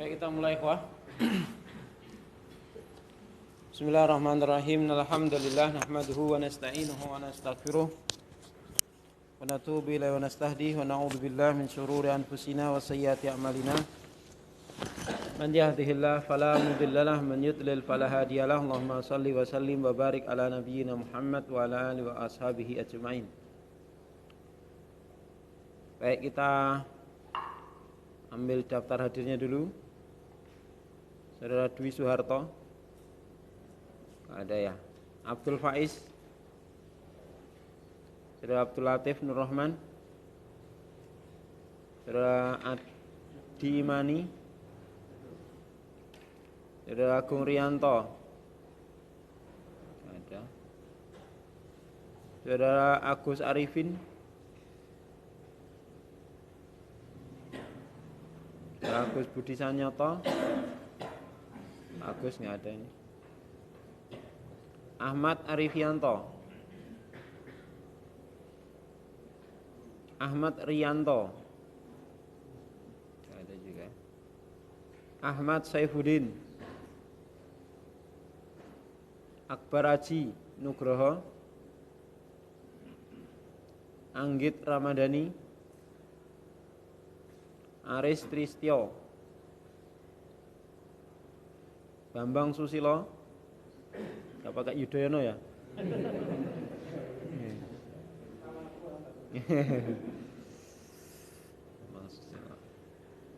Baik, kita mulai ikhwah. Bismillahirrahmanirrahim. Alhamdulillah nahmaduhu wa nasta'inuhu wa nastaghfiruh wa natubu ilaihi wa nastahdihi wa na'udzu billahi min shururi anfusina wa sayyiati a'malina. Man yahdihillahu fala mudhillalah man yudlil fala hadiyalah. Allahumma shalli wa sallim wa barik ala nabiyyina Muhammad wa ala alihi wa ashabihi ajmain. Baik, kita ambil daftar hadirnya dulu. Saudara Dwi Soeharto, ada ya. Abdul Faiz, Saudara Abdul Latif Nur Rahman, Saudara Adi Imani, Saudara Agung Rianto, ada. Saudara Agus Arifin, Saudara Agus Budi Sanyoto. Agus nggak ada ini. Ahmad Arifianto, Ahmad Rianto, nggak ada juga. Ahmad Saifuddin, Akbar Aji Nugroho, Anggit Ramadhani, Aris Tristyo, Bambang Susilo, gak pakai Yudhoyono ya?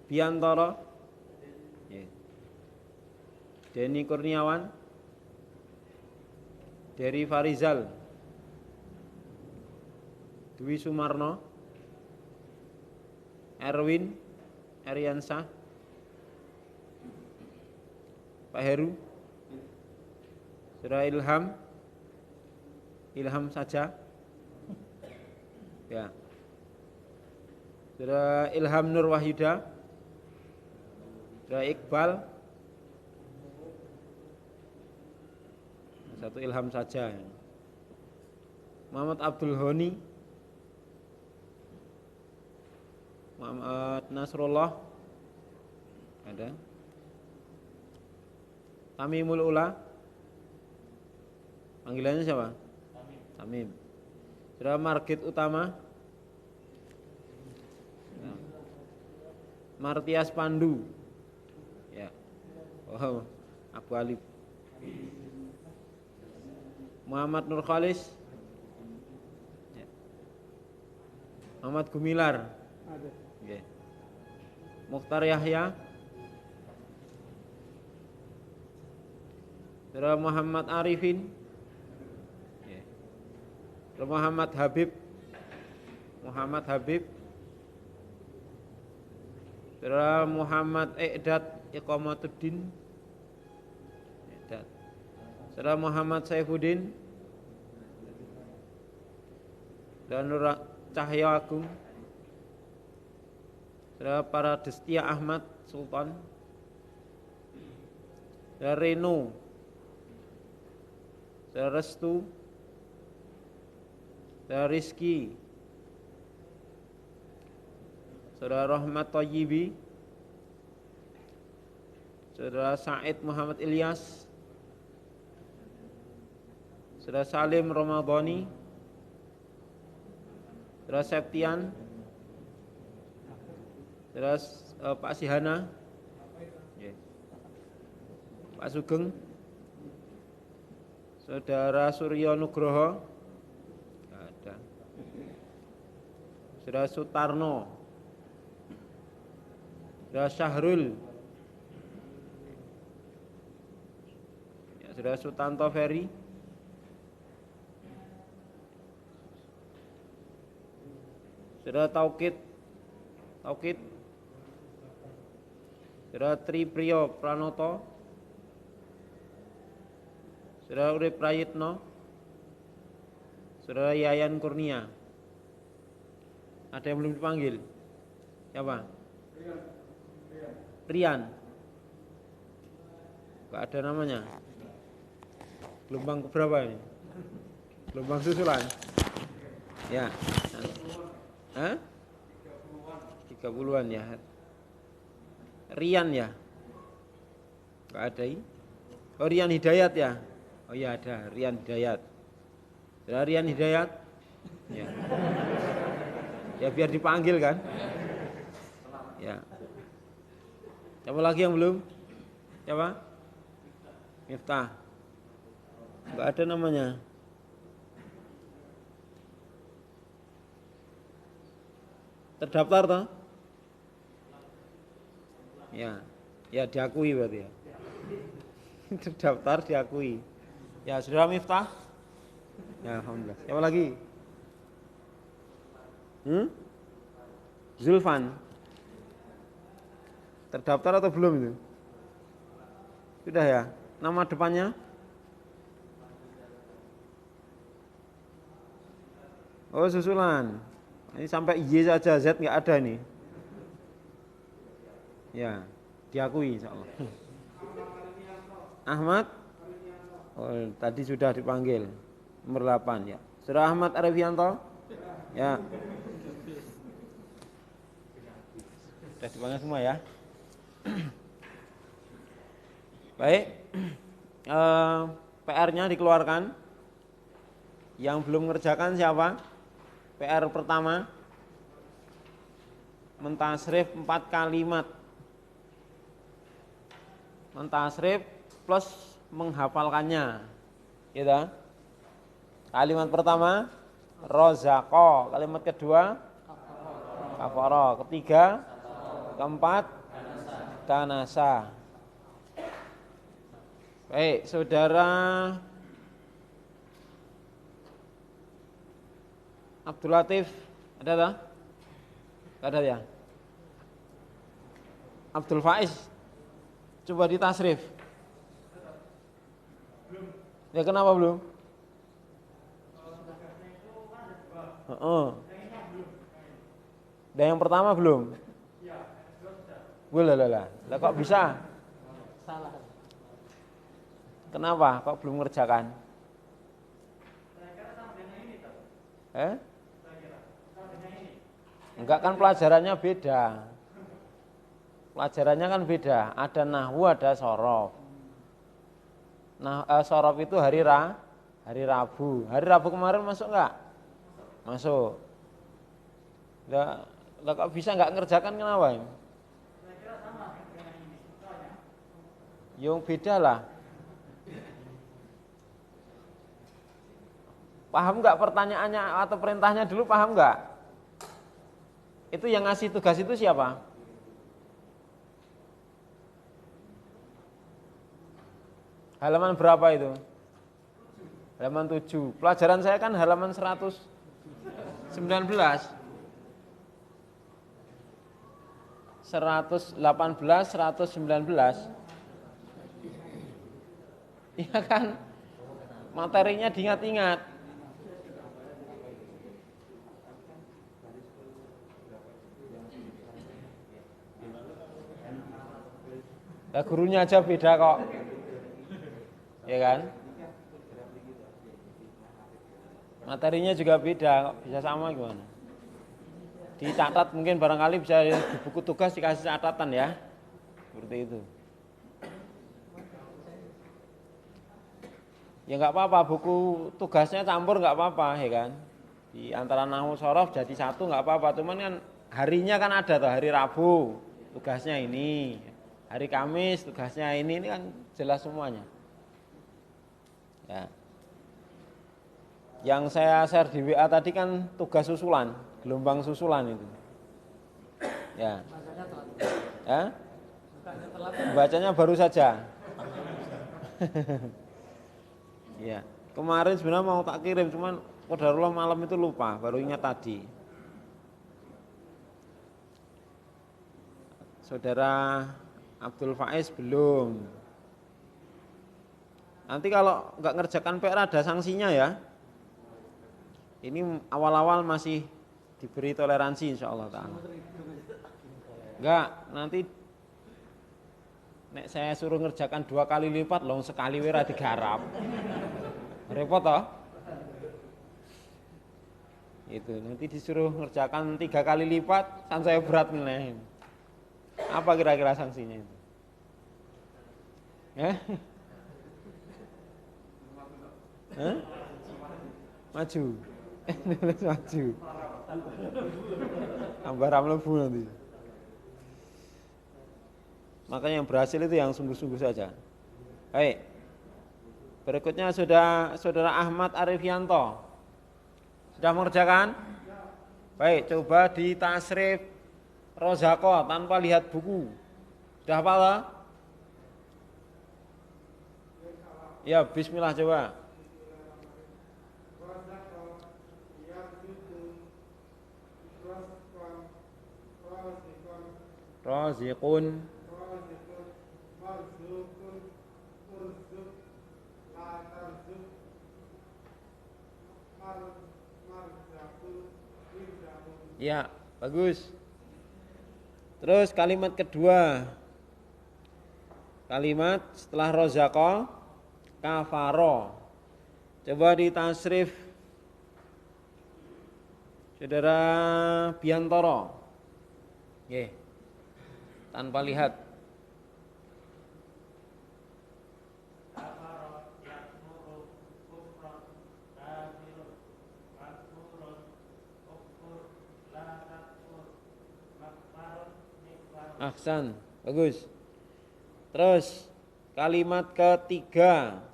Biantoro, Denny Kurniawan, Dery Farizal, Dwi Sumarno, Erwin Eriansah, Pak Heru, Saudara Ilham saja, ya. Saudara Ilham Nur Wahyuda, Saudara Iqbal, satu Ilham saja. Muhammad Abdul Honi, Muhammad Nasrullah, ada. Tamimul Ula, panggilannya siapa? Tamim. Saudara Margit Utama, ya. Martias Pandu, ya. Oh, Abu Alif. Muhammad Nur Khalis, ya. Muhammad Gumilar, ya. Mukhtar Yahya, Saudara Muhammad Arifin, Saudara Muhammad Habib, Saudara Muhammad Eqdat Iqamatuddin, Saudara Muhammad Saifuddin, dan Nur Cahya Agung, Saudara Paradestia Ahmad Sultan, Saudara Reno, Saudara Restu, Saudara Rizki, Saudara Rahmat Thayyibi, Saudara Said Muhammad Ilyas, Saudara Salim Ramadhani, Saudara Septian, Saudara Pak Sihana, Pak Sugeng, Saudara Suryo Nugroho, ada. Saudara Sutarno, Saudara Syahrul, ya, Saudara Sutanto Ferry, Saudara Taukid, Saudara Tripriyo Pranoto, Saudara Urip Prayitno, Saudara Yayan Kurnia. Ada yang belum dipanggil? Siapa? Rian. Gak ada namanya. Gelombang keberapa ini? Gelombang susulan. Ya. Hah? 30-an ya. Rian ya. Enggak ada. Oh, Rian Hidayat ya. Oh iya ada Rian Hidayat. Sudah Rian Hidayat? Ya. Ya biar dipanggil kan? Ya. Siapa lagi yang belum? Siapa? Miftah. Enggak ada namanya. Terdaftar toh? Ya. Ya diakui berarti ya. Terdaftar diakui. Ya, Saudara Miftah? Ya, alhamdulillah. Siapa lagi? Zulfan. Terdaftar atau belum itu? Sudah ya? Nama depannya? Oh, susulan. Ini sampai Y saja, Z nggak ada nih. Ya, diakui insyaallah. Ahmad? Oh, tadi sudah dipanggil. Nomor 8 ya. Saudara Ahmad Arifianto? Ya. Sudah dipanggil semua ya. Baik. PR-nya dikeluarkan. Yang belum mengerjakan siapa? PR pertama. Mentasrif 4 kalimat. Mentasrif plus menghafalkannya. Gitu. Kalimat pertama rozaqo, kalimat kedua kafara, ketiga, keempat danasa. Baik, Saudara Abdul Latif ada tak? Ada ya? Abdul Faiz coba ditasrif. Ya kenapa belum? Dan yang pertama belum? Boleh lah. Lah kok bisa? Salah. Kenapa? Kok belum mengerjakan? Enggak kan pelajarannya beda. Pelajarannya kan beda. Ada nahwu, ada sorof. Nah, sorof itu hari Rabu. Hari Rabu kemarin masuk enggak? Masuk. Lah kok bisa enggak ngerjakan kenapa ini? Yang beda lah. Paham enggak pertanyaannya atau perintahnya dulu, paham enggak? Itu yang ngasih tugas itu siapa? Halaman berapa itu? Halaman 7. Pelajaran saya kan halaman 119. 118, 119. Iya kan? Materinya diingat-ingat. Nah, gurunya aja beda kok. Ya kan? Materinya juga beda, kok bisa sama gimana? Dicatat mungkin barangkali bisa di buku tugas dikasih catatan ya. Seperti itu. Ya enggak apa-apa, buku tugasnya campur enggak apa-apa, ya kan? Di antara nahwu sorof jadi satu enggak apa-apa, cuman kan harinya kan ada tuh, hari Rabu tugasnya ini, hari Kamis tugasnya ini kan jelas semuanya. Ya. Yang saya share di WA tadi kan tugas susulan, gelombang susulan itu. Ya. Ya? Bacanya baru saja. Ya. Kemarin sebenarnya mau tak kirim, cuman qadarullah malam itu lupa, baru ingat tadi. Saudara Abdul Faiz belum. Nanti kalau nggak ngerjakan PR ada sanksinya ya. Ini awal-awal masih diberi toleransi insyaallah ta'ala. Enggak, nanti nek saya suruh ngerjakan 2 kali lipat loh, sekali wira digarap. Repot toh? Itu nanti disuruh ngerjakan 3 kali lipat, kan saya berat nilai. Apa kira-kira sanksinya itu? Eh? Hah? Maju. Maju. Ambar mlebu nanti. Makanya yang berhasil itu yang sungguh-sungguh saja. Baik. Berikutnya sudah Saudara Ahmad Arifianto. Sudah mengerjakan? Baik, coba di tasrif Rozako tanpa lihat buku. Sudah hafal? Ya, bismillah coba. Raziqun ya, bagus. Terus kalimat kedua. Kalimat setelah rozako kafaro. Coba di tasrif Saudara Biantoro. Nggih. Tanpa lihat. Ahsan, bagus. Terus kalimat ketiga.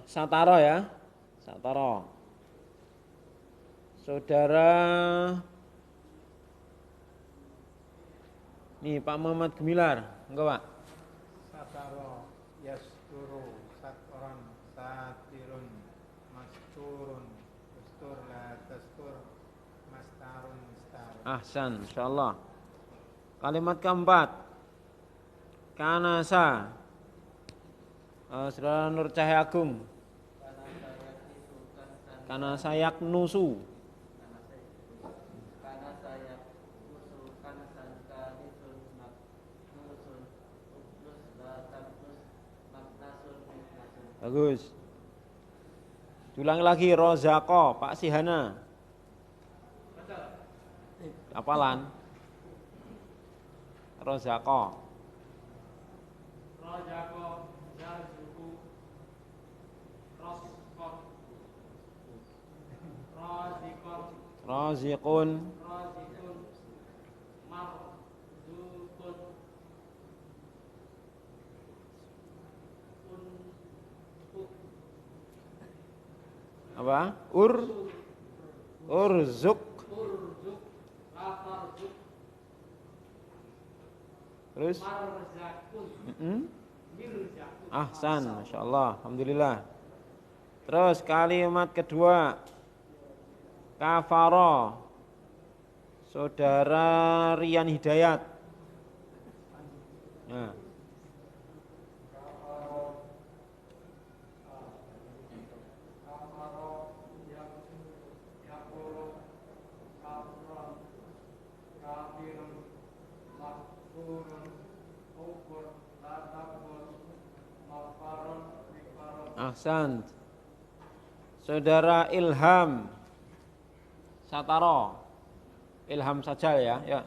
Sataro ya. Sataro. Saudara nih Pak Muhammad Gemilar, enggak Pak? Sataro, yasturu, satoran, satirun, masturun, ustur, la tastur, mastarun, mistarun. Ahsan, insyaallah. Kalimat keempat. Kanasa. Saudara Nur Cahaya Agung. Kanasa yaknusu. Bagus. Ulang lagi rozako, Pak Sihana. Apalan? Rozako. Rozako, yarzuku, rozkon, rozikon, Raziqun. rozikun, marzukun, Apa? Urzuk. urzuk, lafarzuk, Terus? marzakun, mirzakun. Ahsan, masyaallah, alhamdulillah. Terus kalimat kedua. Kafaro. Saudara Rian Hidayat. Nah. Ahsan. Saudara Ilham Sataro. Ilham saja ya, ya.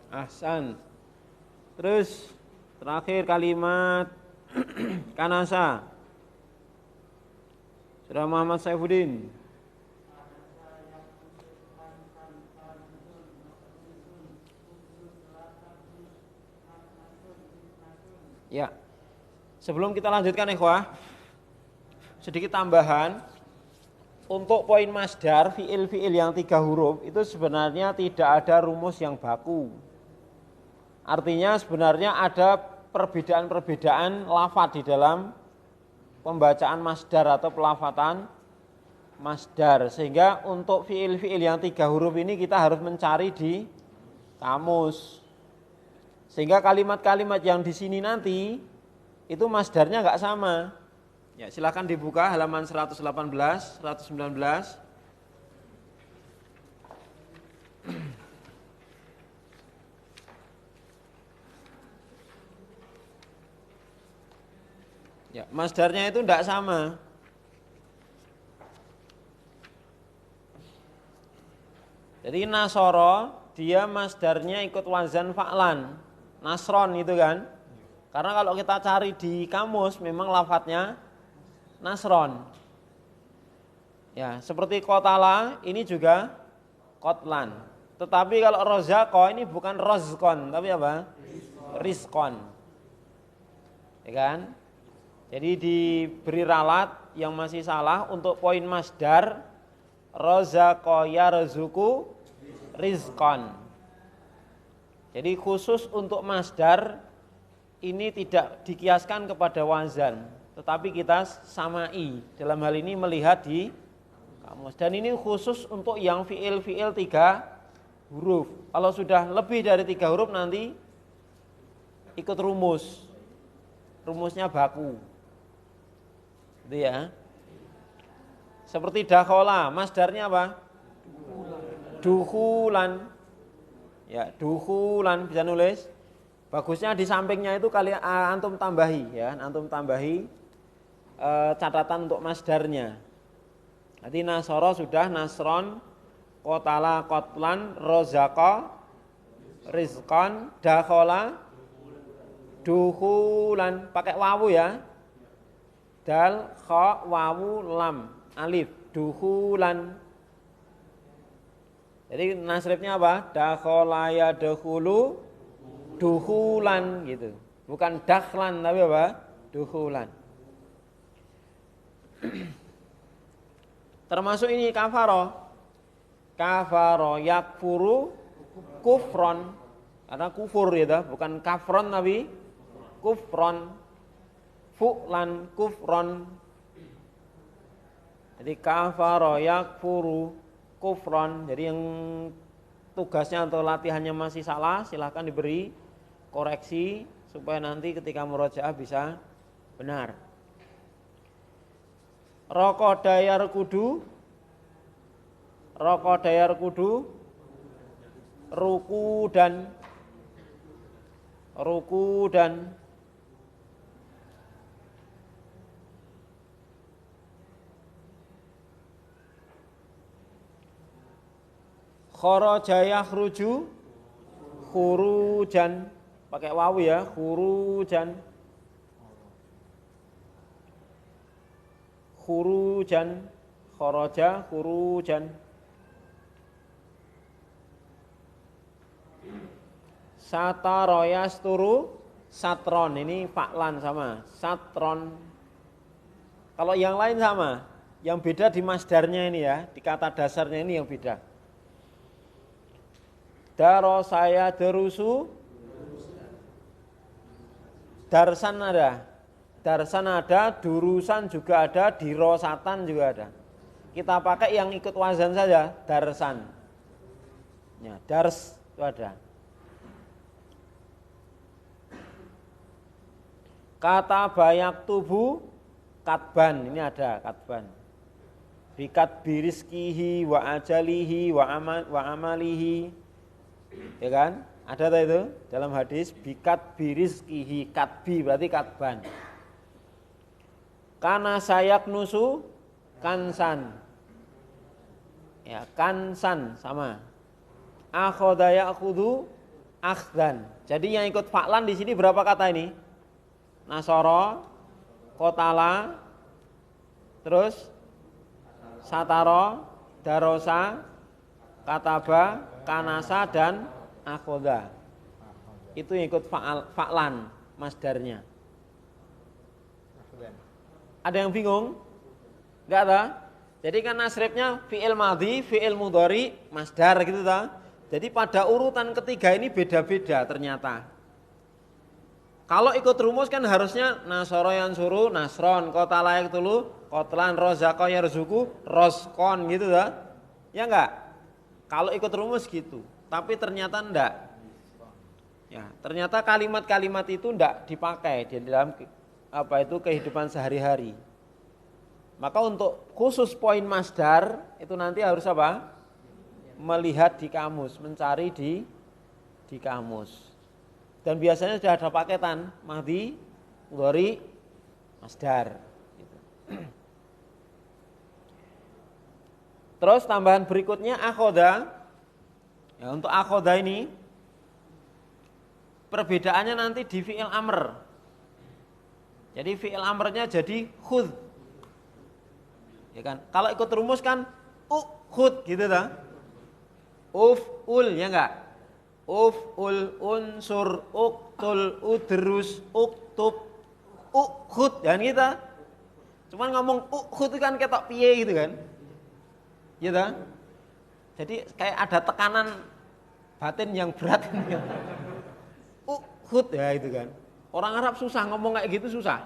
Ahsan. Terus terakhir kalimat kanasa. Saudara Muhammad Saifuddin. Ya. Sebelum kita lanjutkan ikhwah, sedikit tambahan. Untuk poin masdar, fiil-fiil yang 3 huruf itu sebenarnya tidak ada rumus yang baku. Artinya sebenarnya ada perbedaan-perbedaan lafadz di dalam pembacaan masdar atau pelafatan masdar. Sehingga untuk fiil-fiil yang 3 huruf ini kita harus mencari di kamus. Sehingga kalimat-kalimat yang di sini nanti itu masdarnya enggak sama. Ya, silakan dibuka halaman 118, 119. Ya, masdarnya itu tidak sama. Jadi nasoro dia masdarnya ikut wazan fa'lan. Nasron itu kan. Karena kalau kita cari di kamus memang lafadznya nasron. Ya, seperti kotala ini juga kotlan. Tetapi kalau rozako ini bukan rozkon, tapi apa? Rizkon. Ya kan? Jadi diberi ralat yang masih salah untuk poin masdar rozako yarzuku rizkon. Jadi khusus untuk masdar ini tidak dikiaskan kepada wazan, tetapi kita samai dalam hal ini melihat di kamus. Dan ini khusus untuk yang fiil 3 huruf. Kalau sudah lebih dari 3 huruf nanti ikut rumus. Rumusnya baku. Gitu ya. Seperti dakhola, masdarnya apa? Duhulan. Ya, duhulan bisa nulis. Bagusnya di sampingnya itu kalian antum tambahi ya, antum tambahi catatan untuk masdarnya. Nanti nasoro sudah nasron, kotala kotlan, rozako, rizkon, dakhola, duhulan, pakai wawu ya. Dal, kha, wawu, lam, alif, duhulan. Jadi nasribnya apa? Dakhola ya dakhulu duhulan gitu. Bukan dakhlan tapi apa? Duhulan. Termasuk ini kafaro. Kafaro yakfuru kufron. Karena kufur gitu, bukan kafron tapi kufron. Fu'lan kufron. Jadi kafaro yakfuru kufron. Jadi yang tugasnya atau latihannya masih salah, silahkan diberi koreksi supaya nanti ketika murojaah bisa benar. Roko dayar kudu, ruku dan kharaja yakhruju khurujan, pakai wawu ya, khurujan, kharaja khurujan. Satara yasturu satron, ini fa'lan sama, satron. Kalau yang lain sama, yang beda di masdarnya ini ya, di kata dasarnya ini yang beda. Daro saya derusu, darsan ada, durusan juga ada, dirosatan juga ada. Kita pakai yang ikut wazan saja, darsan. Ya, dars itu ada. Kata bayak tubuh, katban, ini ada katban. Bikat birizkihi wa ajalihi wa amalihi. Ya kan? Ada tak itu dalam hadis bikat birizkihi, katbi berarti katban. Kana sayak nusu kansan. Ya, kansan sama. Akhoda ya'khudhu akhdan. Jadi yang ikut fa'lan di sini berapa kata ini? Nasoro, kotala, terus sataro, darosa, kataba, kanasa dan akhoda. Itu yang ikut fa'lan masdarnya. Ada yang bingung? Enggak ada? Jadi kan nasribnya fi'il madhi, fi'il mudhari, masdar gitu ta. Jadi pada urutan ketiga ini beda-beda ternyata. Kalau ikut rumus kan harusnya nasoro yansuru, nasron, qatala yaqtulu, qatlan, rozaqo yarzuqu, rozkon gitu ta. Ya enggak? Kalau ikut rumus gitu, tapi ternyata enggak. Ya, ternyata kalimat-kalimat itu enggak dipakai di dalam kehidupan sehari-hari. Maka untuk khusus poin masdar itu nanti harus apa? Melihat di kamus, mencari di kamus. Dan biasanya sudah ada paketan madhi, mudhari, masdar. Gitu. Terus tambahan berikutnya akhoda. Ya, untuk akhoda ini perbedaannya nanti di fi'il amr. Jadi fi'il amrnya jadi khudh. Ya kan? Kalau ikut rumus kan khudh gitu ta? Uf'ul ya enggak? Uf'ul, unsur, uktul, udrus, uktub, khudh kan kita. Cuman ngomong khudh itu kan ketok piye gitu kan? Ya ta? Jadi kayak ada tekanan batin yang berat. Khudh ya itu kan. Orang Arab susah ngomong kayak gitu susah.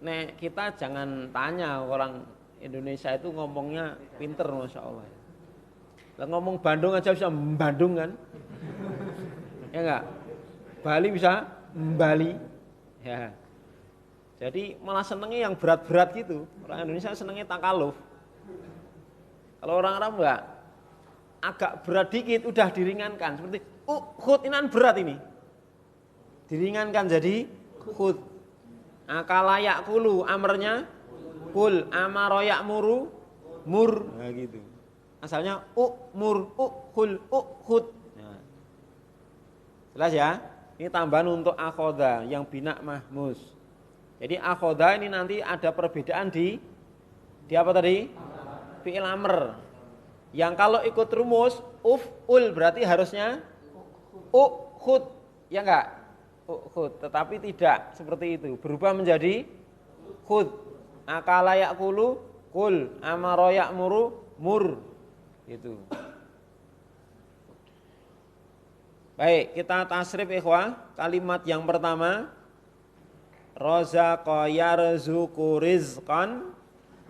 Nek kita jangan tanya orang Indonesia itu ngomongnya pinter Masya Allah. Lah ngomong Bandung aja bisa Bandung kan. Ya enggak? Bali bisa Bali. Ya. Jadi malah senengnya yang berat-berat gitu. Orang Indonesia senengnya takaluf. Kalau orang Arab enggak. Agak berat dikit udah diringankan. Seperti khudh ini berat ini. Diringankan jadi khudh. Akala yakulu amrnya kul, amara ya'muru mur. Nah gitu. Asalnya mur, khul, khudh. Nah. Jelas ya? Ini tambahan untuk akhoda yang bina mahmus. Jadi akhoda ini nanti ada perbedaan di apa tadi? Fi'il amr. Yang kalau ikut rumus uf'ul berarti harusnya khudh. Ya enggak? Khudh, tetapi tidak seperti itu. Berubah menjadi khudh. Akala yakulu kul, amara ya'muru mur. Gitu. Baik, kita tasrif ikhwah. Kalimat yang pertama razaqa yarzuqu rizqan,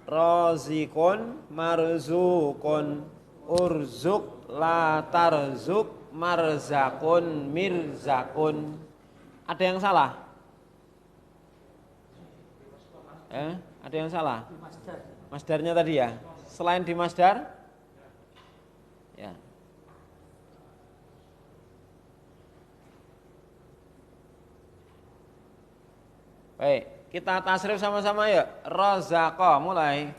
razikun marzuqun, urzuq la tarzuq, marzakun mirzakun. Ada yang salah? Ada yang salah? Masdarnya tadi ya. Selain di masdar, ya. Baik, kita tasrif sama-sama ya. Razaqa, mulai.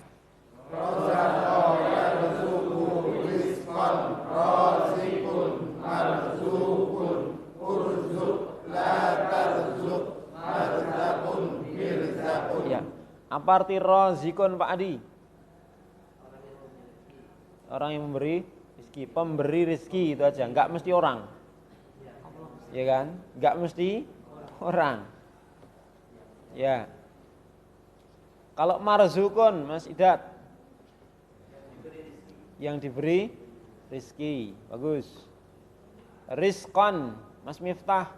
Razaqa yarzuqu rizqan, razikun marzuqun, urzuq la tarzuq, marzakun mirzakun. Ya. Apa arti razikun Pak Adi? Orang yang memberi rezeki, pemberi rezeki itu aja, enggak mesti orang. Ya kan? Enggak mesti orang. Ya. Kalau marzukun Mas Idat yang diberi rezeki, bagus. Rizqan Mas Miftah.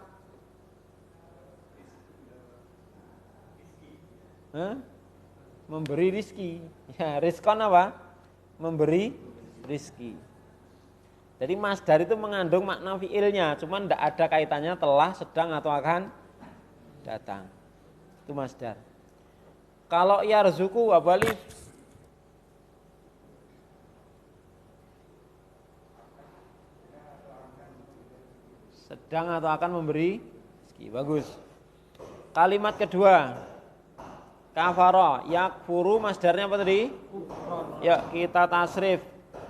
Memberi rizki. Ya, rizqan apa? Memberi rizki. Jadi masdar itu mengandung makna fiilnya, cuman tidak ada kaitannya telah, sedang atau akan datang. Itu masdar. Kalau yarzuku wabali sedang atau akan memberi rezeki. Bagus. Kalimat kedua kafara, yakfuru masdarnya apa tadi? Ya, kita tasrif.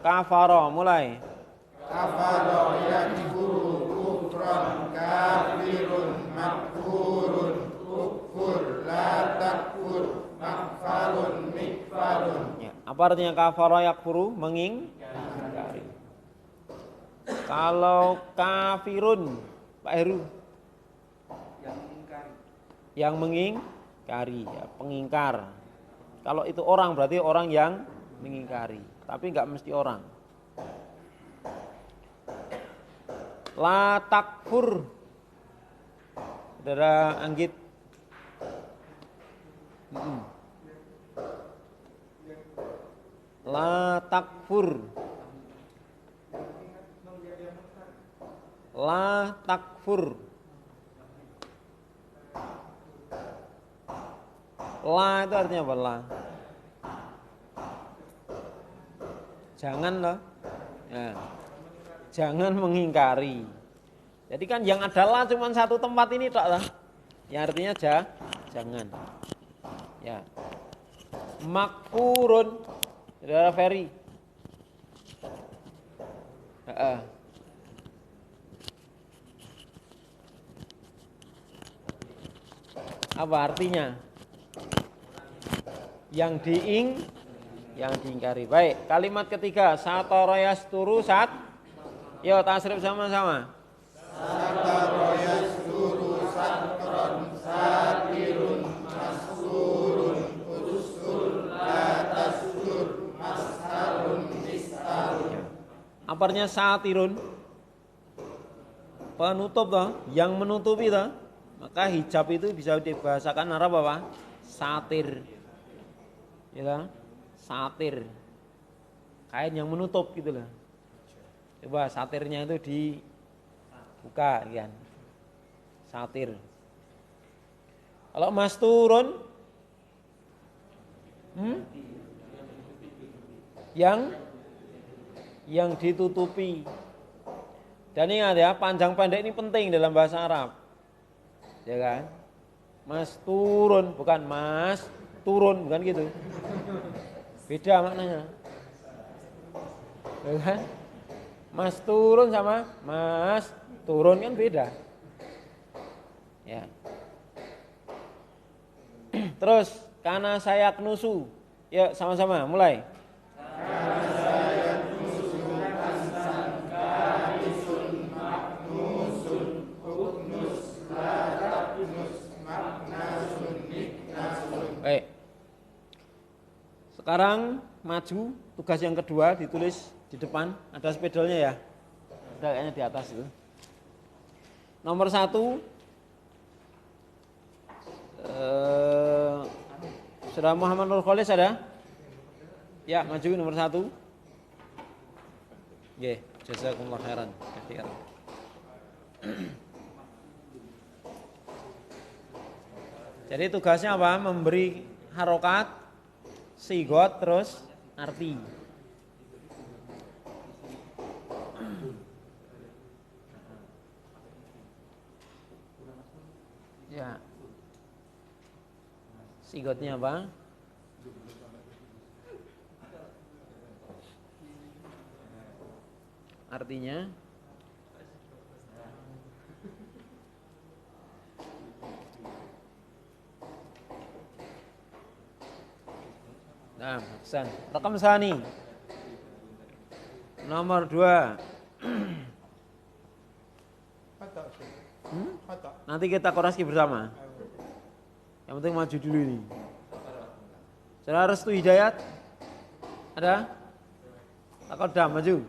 Kafara, mulai. Kafara yakfuru kufran kafirun makfurun ukfur la takfur makfarun mikfarun. Ya, apa artinya kafara yakfuru? Mengingkari. Kalau kafirun, Pak Heru? Yang mengingkari, ya, pengingkar. Kalau itu orang berarti orang yang mengingkari, tapi enggak mesti orang. La takfur, saudara Anggit. La takfur. La takfur. La itu artinya apa? La. Jangan loh. Ya. Jangan mengingkari. Jadi kan yang ada la cuma satu tempat ini tok lah. Yang artinya jangan. Ya. Makfurun. Saudara Ferry. Apa artinya? Yang diingkari. Baik, kalimat ketiga, satara yasturu sat. Yo tasrif sama-sama. Satara yasturu satron satirun masturun ustur la tastur masharun mistarun. Aparnya satirun? Penutup toh, yang menutupi toh. Maka hijab itu bisa dibahasakan Arab apa? Satir. Ya, satir. Kain yang menutup gitu loh. Coba satirnya itu dibuka kan. Satir. Kalau masturun yang ditutupi. Dan ingat ya, panjang pendek ini penting dalam bahasa Arab. Ya kan? Mas turun, bukan mas turun, bukan gitu. Beda maknanya. Ya kan? Mas turun sama mas turun kan beda. Ya. Terus karena saya knusu. Ya, sama-sama mulai. Baik. Sekarang maju, tugas yang kedua ditulis di depan, ada spidolnya ya. Ada kayaknya di atas itu. Nomor 1 Saudara Muhammad Nur Kholis ada? Ya, maju nomor 1. Nggih, jazakumullah khairan. Jadi tugasnya apa? Memberi harokat, sigot, terus arti. Ya. Sigotnya apa? Artinya nah, Hasan. Rekam sani. Nomor 2. Nanti kita koreksi bersama. Yang penting maju dulu ini. Saudara Restu Hidayat? Ada? Takodam maju.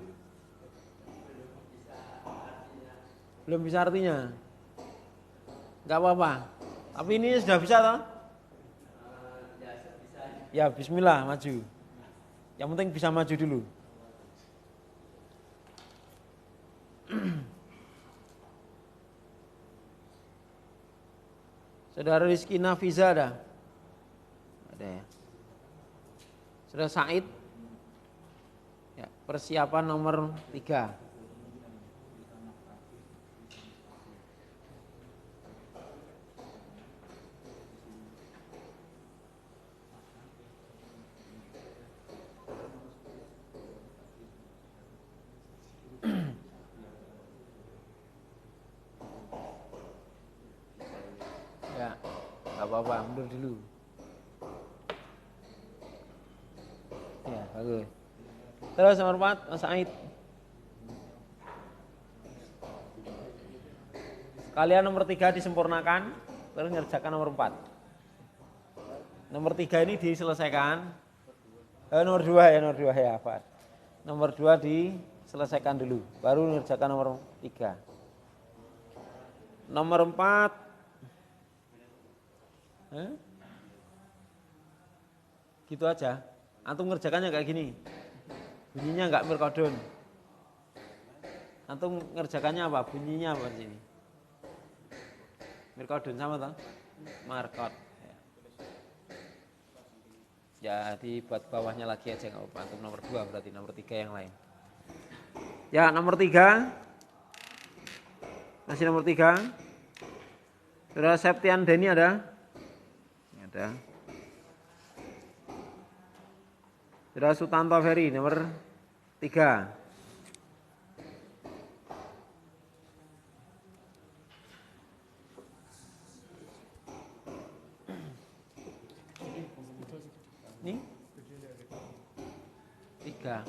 Belum bisa artinya. Enggak apa-apa. Tapi ini sudah bisa toh? Ya bismillah maju. Yang penting bisa maju dulu. Saudara Rizky Nafiza ada? Ada ya. Saudara Said? Ya, persiapan nomor 3. Ya, gak apa-apa, mundur dulu. Ya, bagus. Terus nomor 4, Mas Said. Sekalian nomor 3 disempurnakan, terus ngerjakan nomor 4. Nomor 3 ini diselesaikan. Nomor 2 ya, Pak. Nomor 2 diselesaikan dulu, baru ngerjakan nomor 3. Nomor 4 gitu aja. Antum ngerjakannya kayak gini. Bunyinya enggak mirkodon. Antum ngerjakannya apa? Bunyinya apa sini? Mirkodon sama toh? Markot. Ya, dibuat bawahnya lagi aja enggak apa-apa. Antum nomor 2 berarti nomor 3 yang lain. Ya, nomor 3. Masih nomor 3. Saudara Septian Deni ada? Ada. Saudara Sutanto Ferry nomor 3. Ini 3.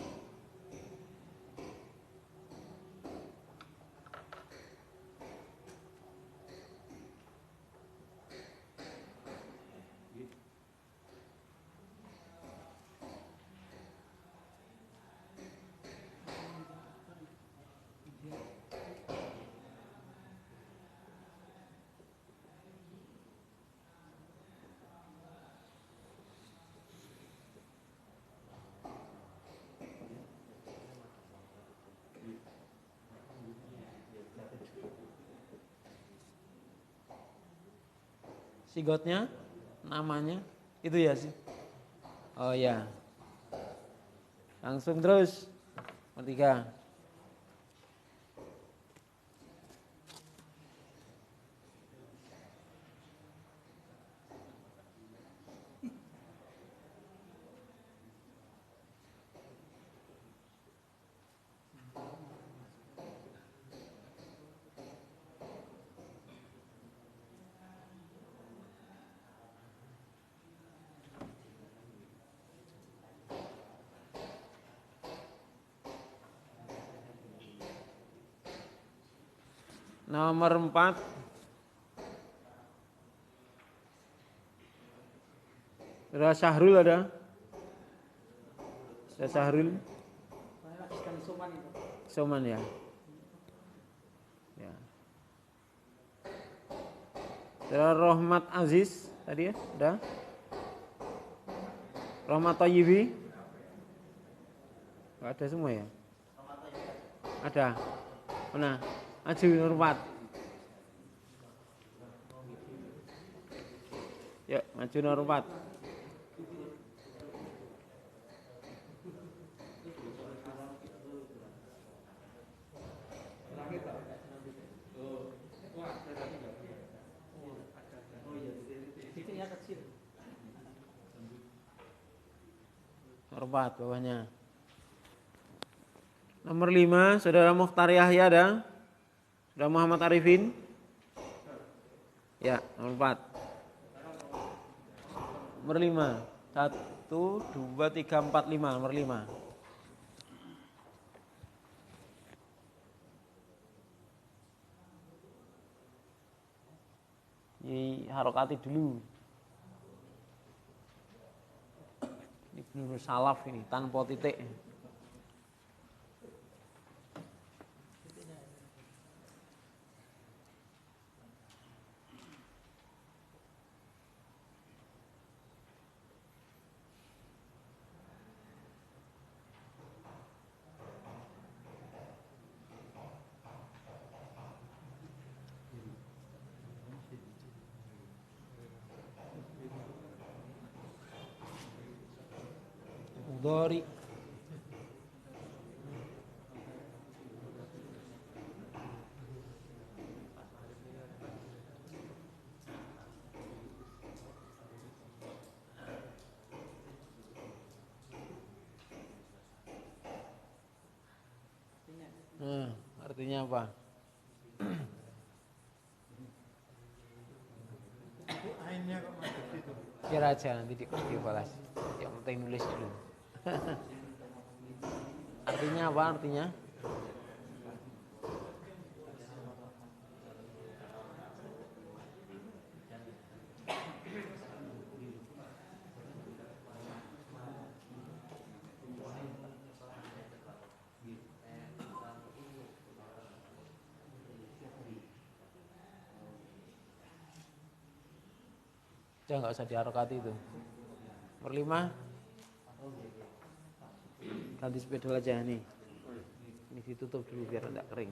Sigotnya, namanya, itu ya sih. Oh ya, langsung terus. Nomor 3. Nomor 4. Saudara Syahrul ada? Saudara Syahrul? Soman ya. Ya. Saudara Rohmat Aziz tadi ya, ada? Rohmat Thayyibi? Enggak ada semua ya? Ada. Mana? Maju nomor 4. Yuk, maju nomor 4. Nomor 4 bawahnya. Nomor 5, Saudara Mukhtar Yahya ada? Saudara Muhammad Arifin? Ya, nomor 4. Nomor 5. 1, 2, 3, 4, 5. Nomor 5. Ini harokati dulu. Ini benar salaf ini, tanpa titik. Mudhari. Artinya apa? Ainnya kok macet itu. Biar aja nanti dibalas. Yang penting nulis dulu. Artinya apa artinya? Ya nggak usah diharokati itu. Nomor 5. Ganti spidol aja nih. Ini ditutup dulu biar tidak kering.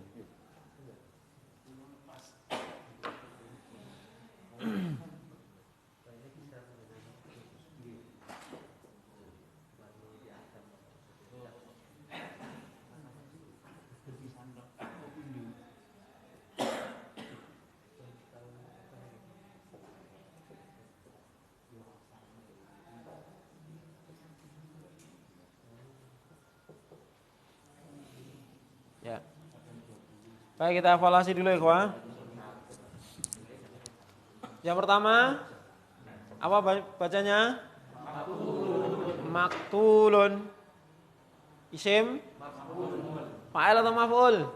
Baik, kita evaluasi dulu ya, kawan. Yang pertama, apa bacanya? Maktulun. Isim? Fa'il atau maf'ul?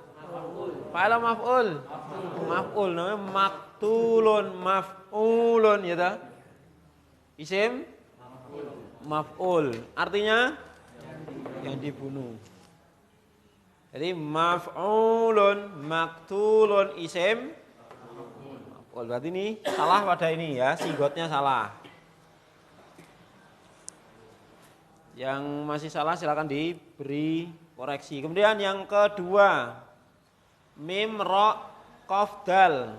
Fa'il atau maf'ul? Maf'ul, namanya maktulun, maf'ulun, ya tak? Isim? Maf'ul. Artinya? Yang dibunuh. Jadi maf'ulun, maktulun, isim? Maf'ul. Berarti ini salah pada ini ya, sigotnya salah. Yang masih salah silakan diberi koreksi. Kemudian yang kedua, mim ro qaf dal.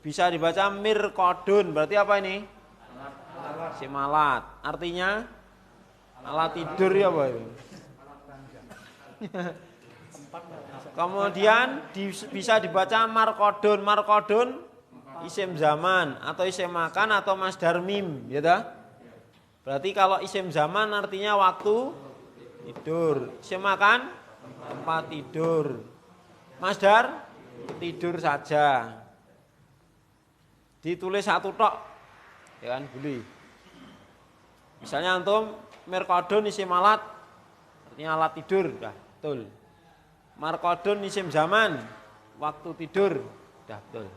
Bisa dibaca mirqadun. Berarti apa ini? Simalat. Artinya alat tidur ya, Pak. Kemudian bisa dibaca marqadun. Marqadun isim zaman atau isim makan atau masdar mim, ya dah? Berarti kalau isim zaman artinya waktu tidur. Isim makan tempat tidur. Masdar tidur saja. Ditulis satu tok. Ya kan, boleh. Misalnya antum mirqadun isim alat artinya alat tidur, dah, betul. Marqadun isim zaman, waktu tidur, dah, betul.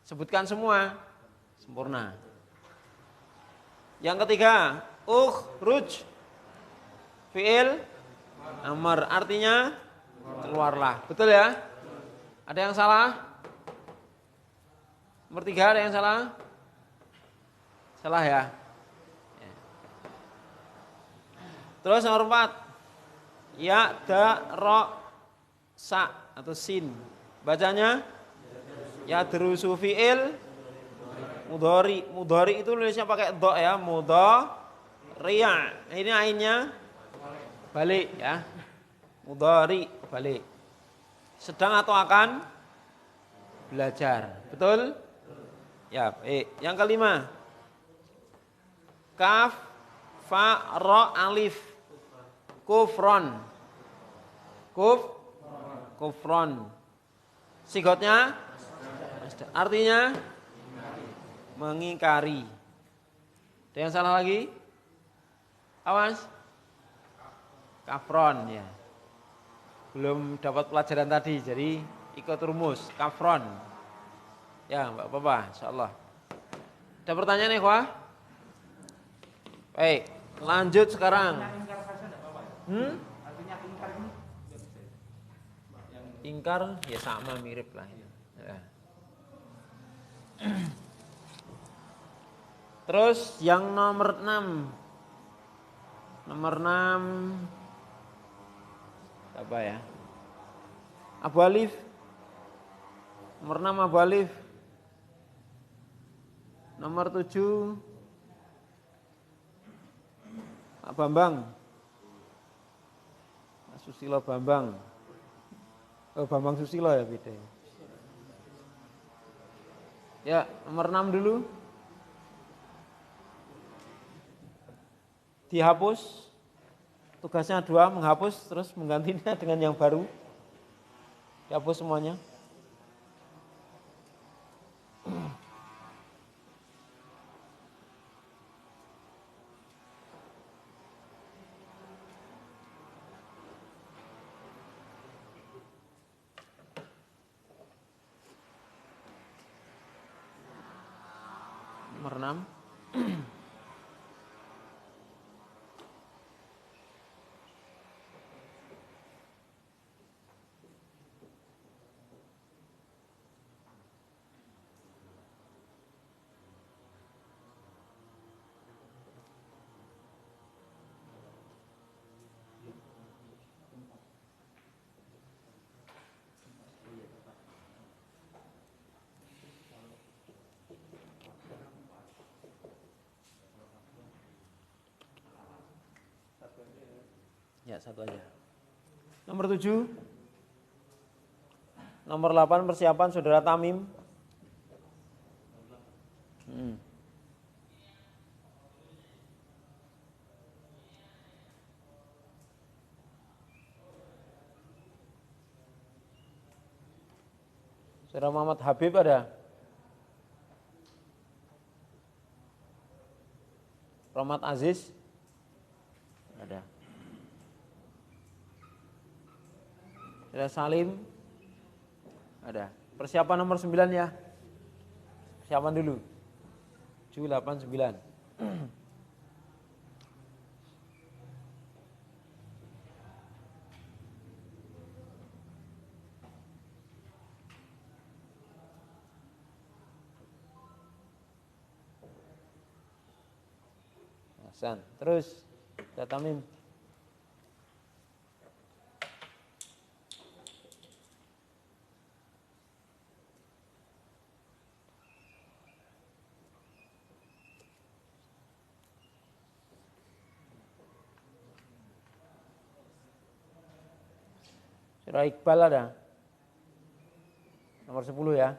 Sebutkan semua, sempurna. Yang ketiga, ukhruj fi'il amr artinya keluarlah. Betul ya? Ada yang salah? Nomor 3 ada yang salah? Salah ya? Terus nomor 4, ya da ro sa atau sin. Bacanya ya derusu fi'il mudhari. Mudhari itu nulisnya pakai do ya, mudhari'a. Ini ainnya balik ya. Mudhari balik. Sedang atau akan belajar. Betul? Ya, baik. Yang kelima. Kaf fa ra alif. Kufron. Kufron. Sigotnya artinya mengingkari. Ada yang salah lagi? Awas. Kafron ya. Belum dapat pelajaran tadi, jadi ikut rumus kafron. Ya, enggak apa-apa, insyaallah. Ada pertanyaan nih, Wah? Baik, lanjut sekarang. Artinya ingkar ini? Ingkar ya sama mirip lah ya. Terus yang nomor 6. Nomor 6 apa ya? Abu Alif. Nomor 6 Abu Alif. Nomor 7 Pak Bambang. Susilo Bambang. Oh, Bambang Susilo ya beda. Ya, nomor 6 dulu. Dihapus. Tugasnya 2, menghapus terus menggantinya dengan yang baru. Dihapus semuanya. Nomor 6. Ya, satu aja. Nomor 7. Nomor 8 persiapan saudara Tamim. Saudara Muhammad Habib ada? Rahmat Aziz? Ada. Saudara Salim? Ada. Persiapan nomor 9 ya. Persiapan dulu. 7, 8, 9. Hasan. Terus Data Mim. Surah Iqbal ada? Nomor 10 ya.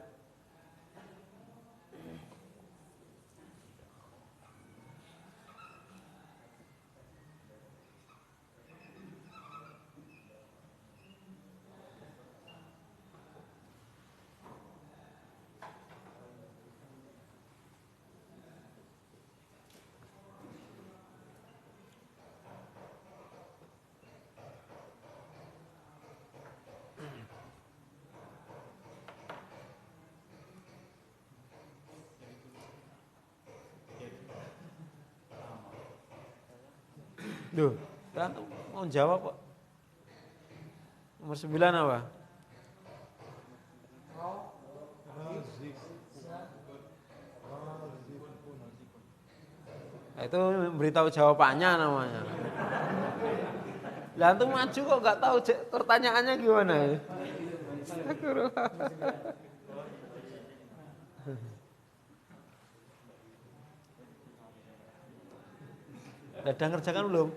Duh, kan mau jawab kok. Nomor 9 apa? Nah, itu beritahu jawabannya namanya. Lah antum maju kok nggak tahu pertanyaannya gimana ya? Udah ngerjakan belum?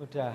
Udah.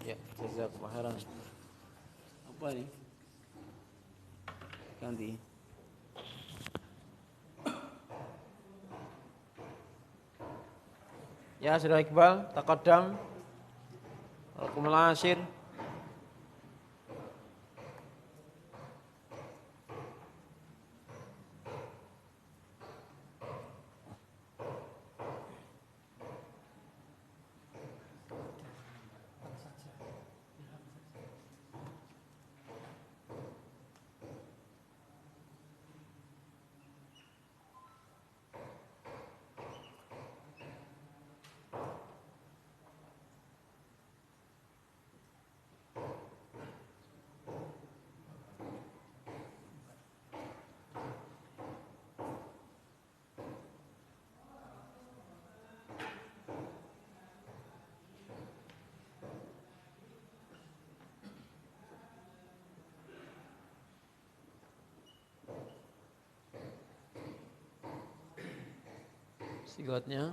Ya, jazakallahu khairan. Apa ini? Ganti. Ya, sudah Iqbal, taqaddam. Al-Qumul Ashir. Sigotnya.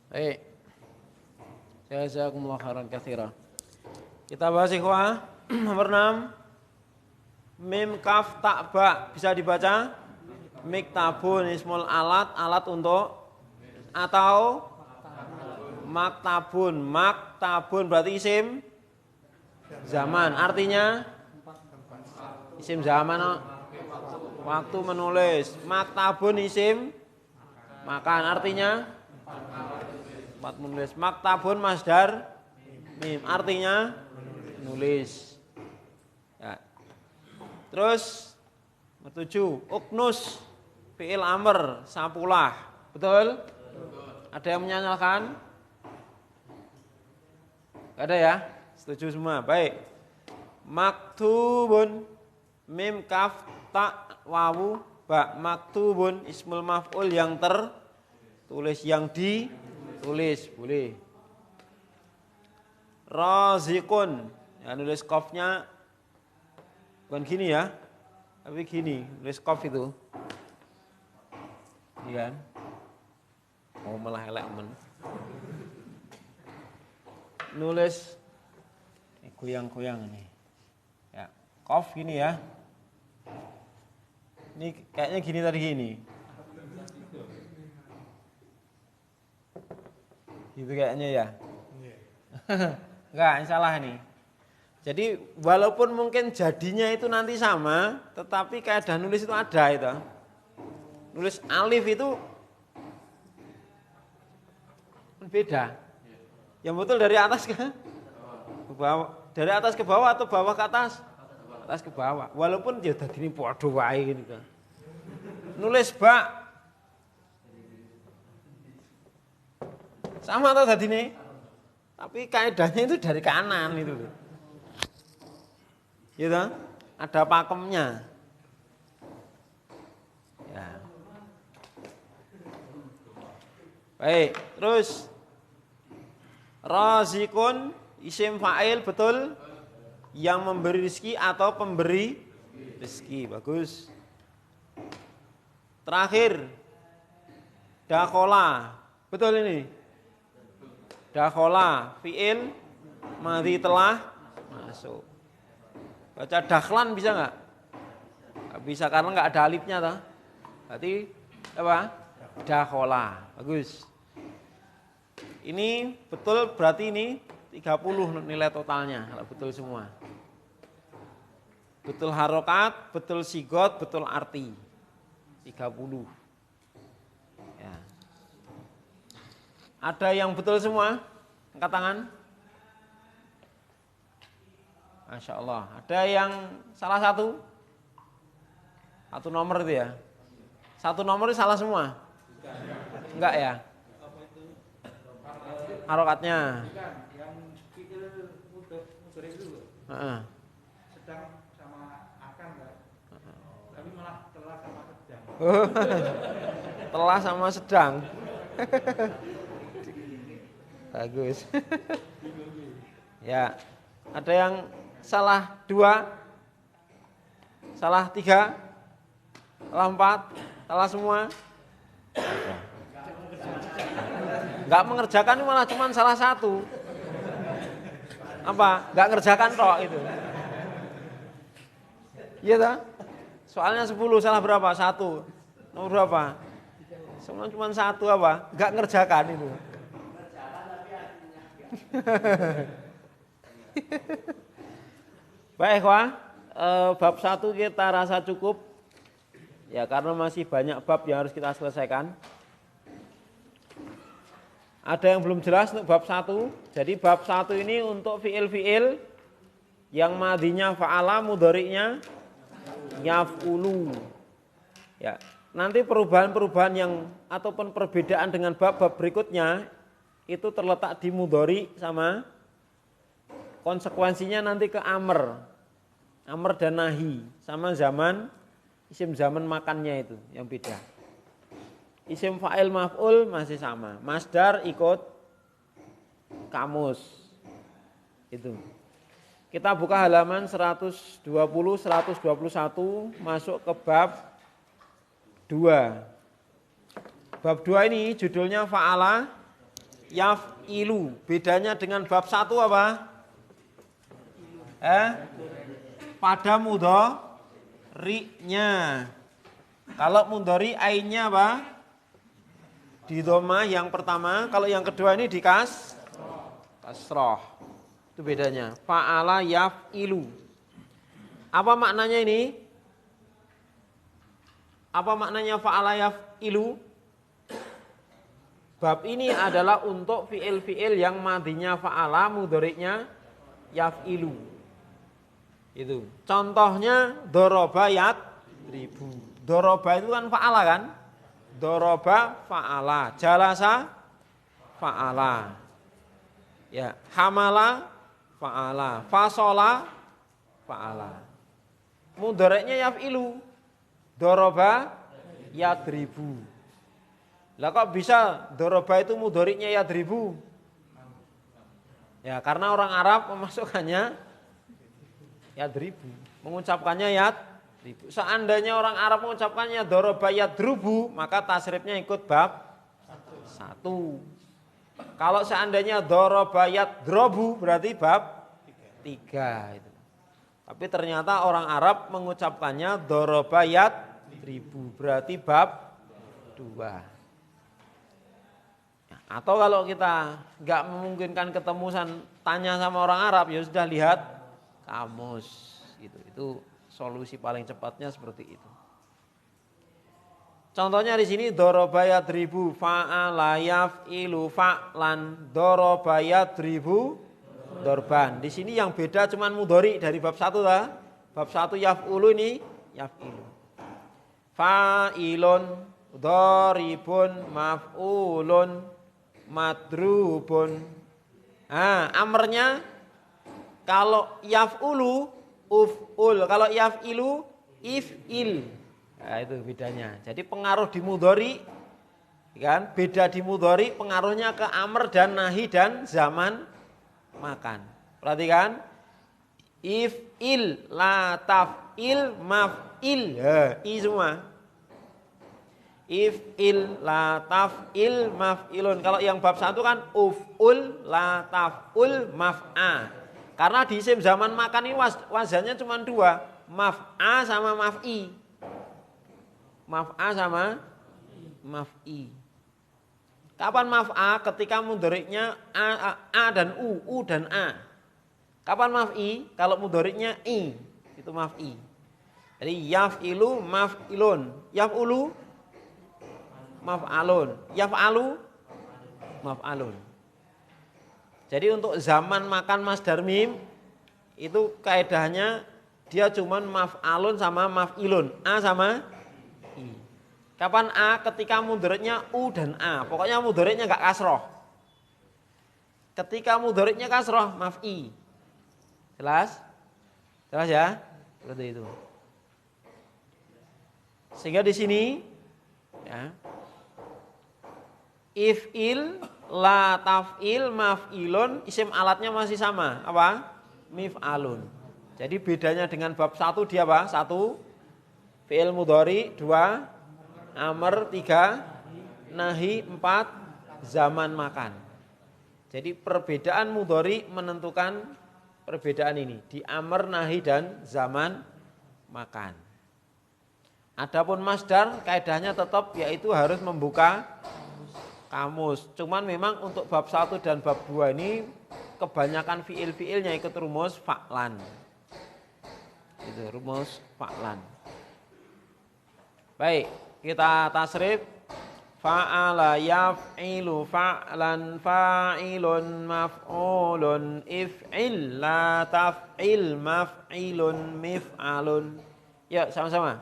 Baik. Jazakumullah khairan katsira. Kita bahas ikhwah nomor 6. Mim kaf ta ba bisa dibaca miktabun ismul alat, alat untuk, atau maktabun, maktabun berarti isim zaman, artinya Isim zaman waktu menulis. Maktabun isim makan, artinya tempat menulis. Maktabun masdar mim, artinya menulis. Ya. Terus 7. Uknus fi'il amr, sapulah. Betul? Ada yang menyanyalkan? Gak ada ya? Setuju semua. Baik. Maktubun mim kaf ta wawu ba. Maktubun ismul maf'ul yang tertulis, yang ditulis, boleh. Razikun, ya nulis qafnya bukan gini ya, tapi gini, nulis qaf itu. Iya kan? Oh malah elek men. Nulis goyang-goyang ini. Ya, qaf gini ya. Ini kayaknya gini tadi gini. Gitu kayaknya ya. Enggak, salah nih. Jadi walaupun mungkin jadinya itu nanti sama, tetapi kaidah nulis itu ada itu. Nulis alif itu beda. Yang betul dari atas ke bawah, dari atas ke bawah atau bawah ke atas? Atas ke bawah. Walaupun ya dadine padha wae gitu. Nulis ba sama atau dadine? Tapi kaidahnya itu dari kanan itu. Gitu. Ada pakemnya. Ya. Baik, terus razikun isim fa'il, betul? Yang memberi rezeki atau pemberi rezeki. Bagus. Terakhir dakhola. Betul ini? Dakhola fi'il madhi telah masuk. Baca dakhlan bisa enggak? Enggak bisa karena enggak ada alifnya toh. Berarti apa? Dakhola. Bagus. Ini betul, berarti ini 30 nilai totalnya kalau betul semua. Betul harokat, betul sigot, betul arti. 30. Ya. Ada yang betul semua? Angkat tangan. Masya Allah. Ada yang salah satu? Satu nomor itu ya? Satu nomor itu salah semua? Enggak ya? Harokatnya. Yang fi'il mudhari itu sedang sama akan kan? Tapi malah telah sama sedang. Telah sama sedang. Bagus. Ya. Ada yang salah 2? Salah 3? Salah 4? Salah semua? Enggak mengerjakan malah cuma salah 1. Apa? Enggak ngerjakan toh itu. Iya toh? Soalnya 10 salah berapa? 1. Nomor berapa? Semua cuma 1 apa? Enggak ngerjakan itu. Baik, wah. Bab 1 kita rasa cukup. Ya karena masih banyak bab yang harus kita selesaikan. Ada yang belum jelas untuk bab 1. Jadi bab 1 ini untuk fi'il-fi'il yang madinya fa'ala, mudhari'nya yaf'ulu. Ya, nanti perubahan-perubahan yang ataupun perbedaan dengan bab-bab berikutnya itu terletak di mudhari sama konsekuensinya nanti ke amr. Amr dan nahi sama zaman isim zaman makannya itu yang beda. Isim fa'il maf'ul masih sama. Masdar ikut kamus. Itu. Kita buka halaman 120, 121 masuk ke bab 2. Bab 2 ini judulnya fa'ala yaf'ilu. Bedanya dengan bab 1 apa? Pada mudhari'nya. Kalau mudhari ainnya apa? Di dhamma yang pertama, kalau yang kedua ini di kasroh. Itu bedanya. Fa'ala yaf'ilu. Apa maknanya ini? Apa maknanya fa'ala yaf'ilu? Bab ini adalah untuk fi'il-fi'il yang madinya fa'ala, mudhari'nya yaf'ilu. Itu. Contohnya doroba yadribu. Doroba itu kan fa'ala kan? Doroba fa'ala, jalasa fa'ala. Ya, hamala fa'ala, fasola fa'ala. Mudhari'nya yaf'ilu. Doroba yadribu. Lah kok bisa doroba itu mudhari'nya yadribu? Ya, karena orang Arab memasukkannya yadribu, mengucapkannya yadribu. Seandainya orang Arab mengucapkannya doroba yadrubu, maka tasrifnya ikut bab 1. Kalau seandainya doroba yadrobu berarti bab 3 itu. Tapi ternyata orang Arab mengucapkannya doroba yadribu berarti bab 2. Atau kalau kita nggak memungkinkan ketemu tanya sama orang Arab, ya sudah lihat kamus gitu. Itu solusi paling cepatnya seperti itu. Contohnya di sini doroba yadribu fa'ala yaf'ilu fa'lan, doroba yadribu dorban. Di sini yang beda cuman mudhari dari bab 1 lah. Bab 1 yaf'ulu ini yaf'ilu. Fa'ilun, doribun, maf'ulun, madrubun. Amrnya kalau yaf'ulu uf'ul, kalau yaf'ilu if'il. Nah, itu bedanya. Jadi pengaruh di mudhari kan beda di mudhari, pengaruhnya ke amr dan nahi dan zaman makan. Perhatikan. If'il, la taf'il, maf'il. I semua. If'il, la taf'il, maf'ilun. Kalau yang bab 1 kan uf'ul, la taf'ul, maf'a. Karena di isim zaman makan ini wazannya cuma 2. Maf'a sama maf'i. Maf'a sama maf'i. Kapan maf'a? Ketika mudhari'nya a dan u dan a. Kapan maf'i? Kalau mudhari'nya i, itu maf'i. Jadi yaf'ilu maf'ilun, yaf'ulu maf'alun, yaf'alu maf'alun. Jadi untuk zaman makan masdar mim itu kaidahnya dia cuman maf'alun sama maf'ilun, a sama i. Kapan a? Ketika mudhari'nya u dan a. Pokoknya mudhari'nya enggak kasroh. Ketika mudhari'nya kasroh, maf'i. Jelas? Jelas ya? Seperti itu. Sehingga di sini ya, if'il, la taf'il, maf'ilun, isim alatnya masih sama. Apa? Mif'alun. Jadi bedanya dengan bab 1 dia apa? 1 fi'il mudhari, 2 amr, 3 nahi, 4 zaman makan. Jadi perbedaan mudhari menentukan perbedaan ini di amr, nahi dan zaman makan. Adapun masdar kaidahnya tetap yaitu harus membuka kamus. Cuman memang untuk bab 1 dan bab 2 ini kebanyakan fi'il-fi'ilnya ikut rumus fa'lan. Itu rumus fa'lan. Baik. Kita tasrif fa'ala yaf'ilu fa'lan fa'ilun maf'ulun if'il la taf'il maf'ilun mif'alun. Yuk sama-sama.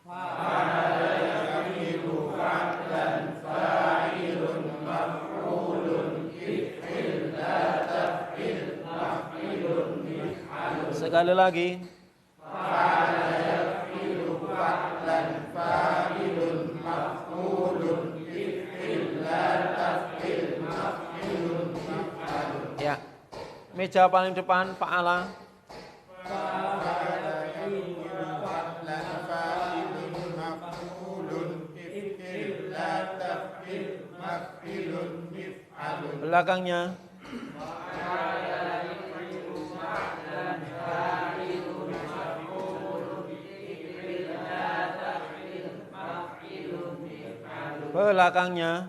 Fa'ala yaf'ilu fa'lan fa'ilun maf'ulun if'il la taf'il maf'ilun mif'alun. Sekali lagi. Fa'ala yaf'ilu fa'lan fa'ilun maf'ulun if'il la taf'il maf'ilun mif'alun. Ya. Meja paling depan fa'ala. Fa'ala yaf'ilu fa'lan fa'ilun maf'ulun if'il la taf'il maf'ilun mif'alun. Belakangnya. Belakangnya.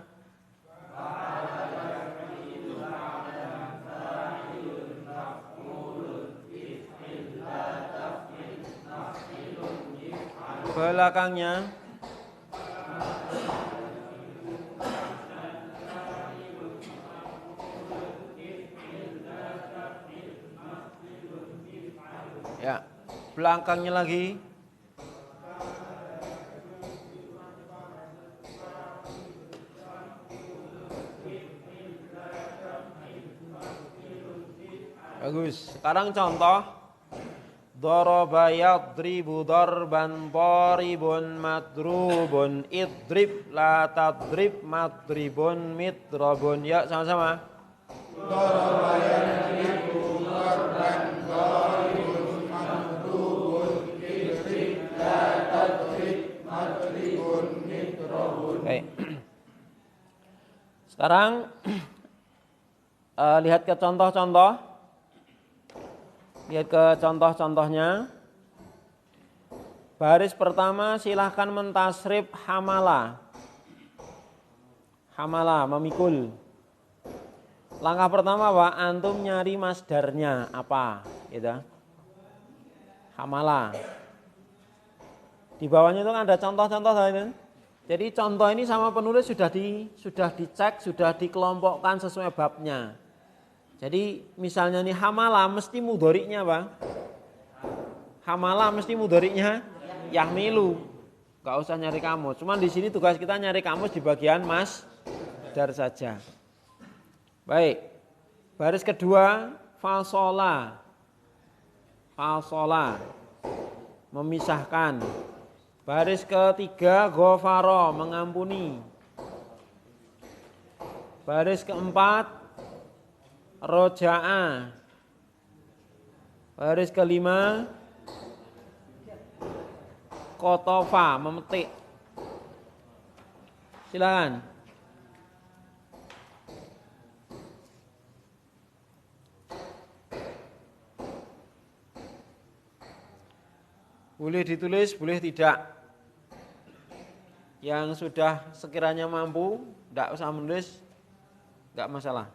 belakangnya. Ya, belakangnya lagi. Bagus. Sekarang contoh. Daraba yadribu darban daribun madrubun idrib la tadrib madribun midrabun. Ya, sama-sama. Daraba yadribu darban daribun madrubun idrib la tadrib madribun midrabun. Oke. Sekarang lihat ke contoh-contoh. Lihat ke contoh-contohnya. Baris pertama silahkan mentasrif hamala. Hamala, memikul. Langkah pertama Pak, antum nyari masdarnya apa? Gitu. Hamala. Di bawahnya itu kan ada contoh-contoh tadi. Jadi contoh ini sama penulis sudah dicek, sudah dikelompokkan sesuai babnya. Jadi misalnya nih hamala mesti mudhari'nya Pak. Hamala mesti mudhari'nya yahmilu. Enggak usah nyari kamus. Cuman di sini tugas kita nyari kamus di bagian masdar saja. Baik. Baris kedua fasola. Fasola. Memisahkan. Baris ketiga ghafara, mengampuni. Baris keempat roja'a. Baris kelima kotofa, memetik. Silakan. Boleh ditulis, boleh tidak. Yang sudah sekiranya mampu, tidak usah menulis, tidak masalah.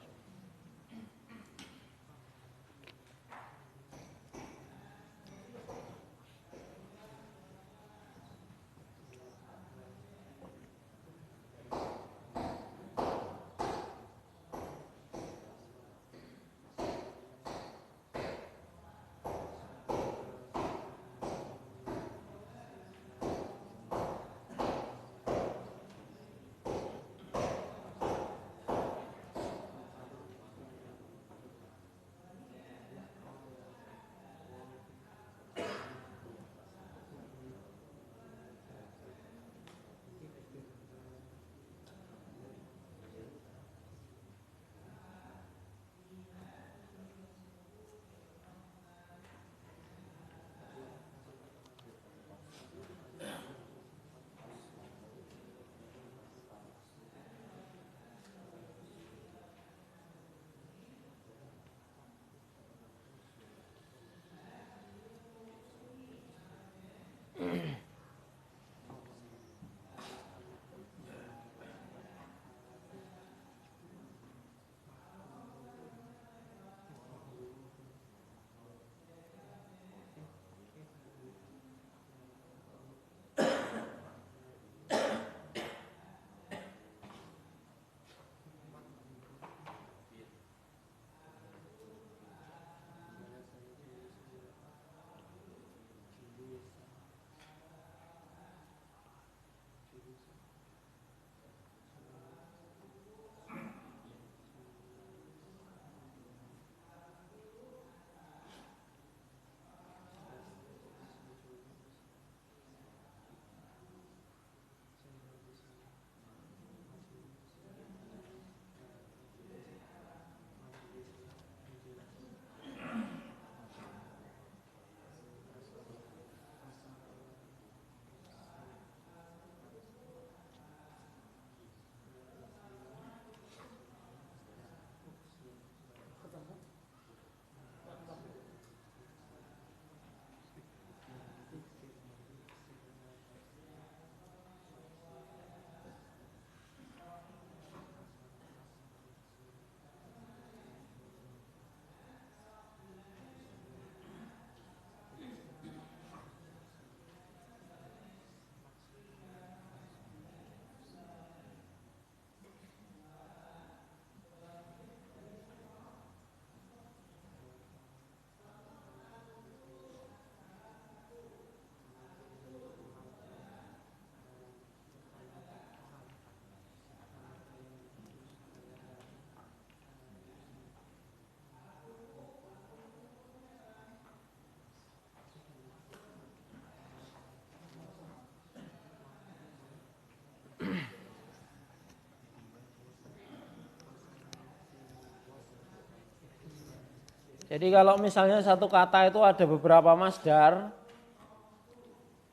Jadi kalau misalnya satu kata itu ada beberapa masdar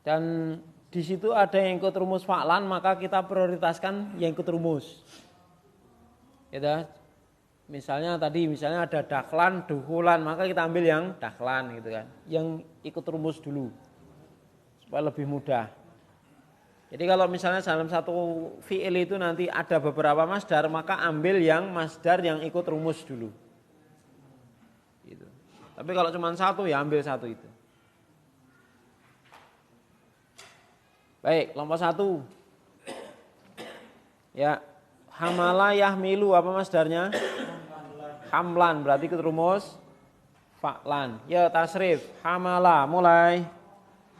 dan di situ ada yang ikut rumus fa'lan, maka kita prioritaskan yang ikut rumus. Gitu. Misalnya ada daklan, dukulan, maka kita ambil yang daklan gitu kan. Yang ikut rumus dulu supaya lebih mudah. Jadi kalau misalnya dalam satu fi'il itu nanti ada beberapa masdar, maka ambil yang masdar yang ikut rumus dulu. Gitu. Tapi kalau cuma satu ya ambil satu itu. Baik, kelompok 1. Ya, hamala yahmilu apa masdarnya? Hamlan, berarti ikut rumus fa'lan. Ya, tasrif. Hamala, mulai.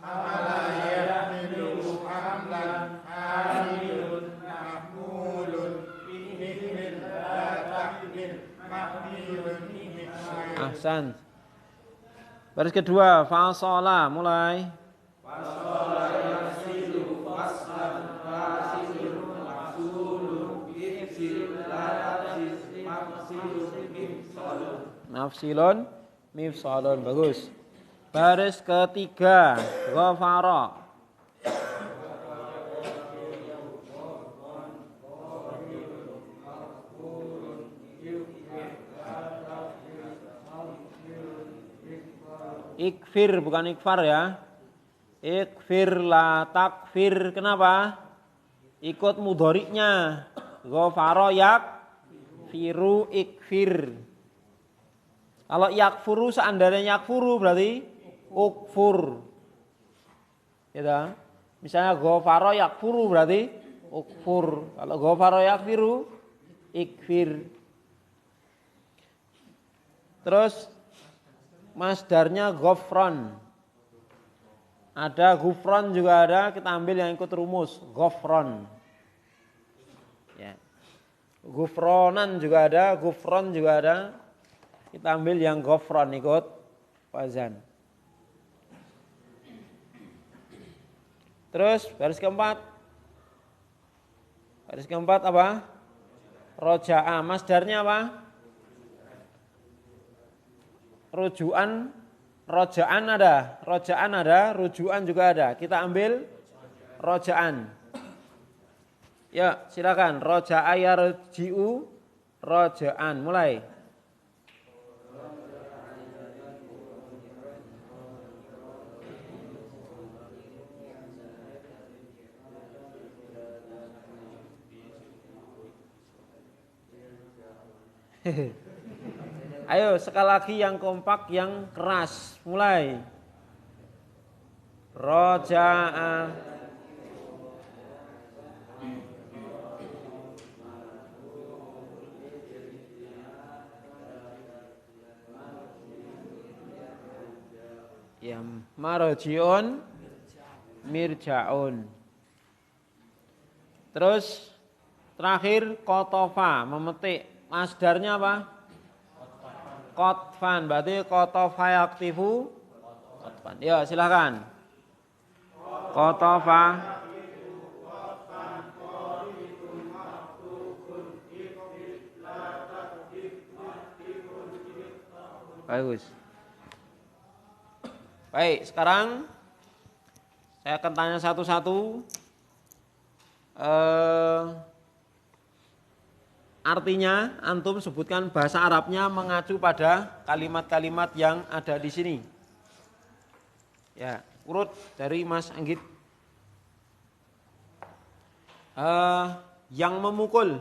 Hamala yahmilu hamlan hamilun mahmulun mithil la tahmil mahmilun mithil. Ahsan. Baris kedua, fasala, mulai. Mafsilun mifsalun, bagus. Baris ketiga, ghafara. Ikfir bukan ikfar ya. Ikfir la takfir. Kenapa? Ikut mudhari'nya. Ghafara yakfiru ikfir. Kalau yakfuru seandainya yakfuru berarti ukfur. Gitu. Misalnya ghafara yakfuru berarti ukfur. Kalau ghafara yakfiru ikfir. Terus masdarnya ghafran. Ada ghufran juga ada, kita ambil yang ikut rumus ghafran. Ya. Ghufranan juga ada, ghufran juga ada. Kita ambil yang ghafran ikut wazan. Terus baris keempat. Baris keempat apa? Roja'a. Masdarnya apa? Rujuan, roja'an ada. Roja'an ada, rujuan juga ada. Kita ambil roja'an. Ya, silakan. Roja'a yarji'u roja'an. Mulai. Ayo sekali lagi yang kompak, yang keras. Mulai. Roja'a. Ya, marji'un mirja'un. Terus terakhir kotofa, memetik. Masdarnya apa? Qatfan, berarti qatafa yaktifu qatfan. Ya, silakan. Qatafa. Bagus. Baik, sekarang saya akan tanya satu-satu. Artinya antum sebutkan bahasa Arabnya mengacu pada kalimat-kalimat yang ada di sini. Ya, urut dari Mas Anggit. Yang memukul.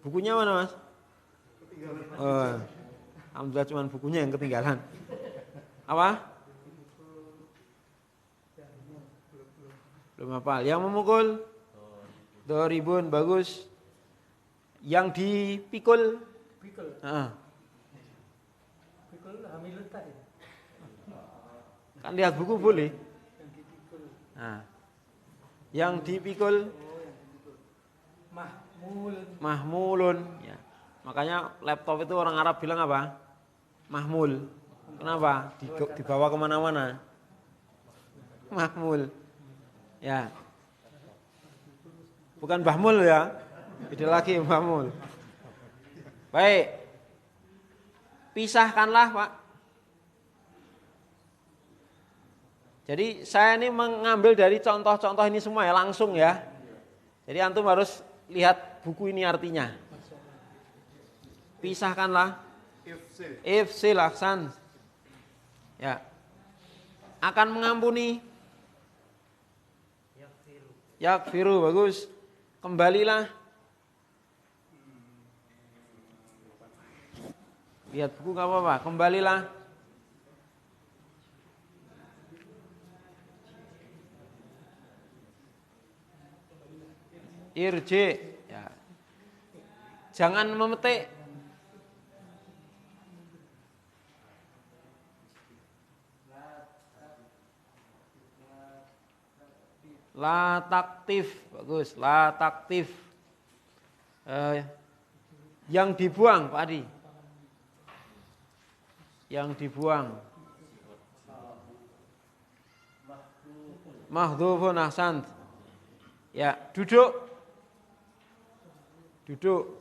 Bukunya mana, Mas? Alhamdulillah cuma bukunya yang ketinggalan. Apa? Belum hafal. Yang memukul? Doribun, bagus. Yang dipikul? Pikul. Pikul hamilun tadi. Kan lihat buku boleh. Yang dipikul. Nah. Yang dipikul? Mahmulun. Mahmulun. Ya. Makanya laptop itu orang Arab bilang apa? Mahmul. Kenapa? Dibawa kemana-mana. Mahmul. Ya. Bukan bahmul ya. Beda lagi bahmul. Baik. pisahkanlah, Pak. Jadi saya ini mengambil dari contoh-contoh ini semua ya, langsung ya. Jadi antum harus lihat buku ini artinya. Pisahkanlah. Ifsil ahsan. Ya. Akan mengampuni. Yakfiru, bagus. Kembalilah. Lihat buku enggak apa-apa, kembalilah. Irji, ya. Jangan memetik. La taktif, bagus. La taktif. Yang dibuang, Pak Adi. Yang dibuang. Mahdhufun ahsant. Ya, duduk. Duduk.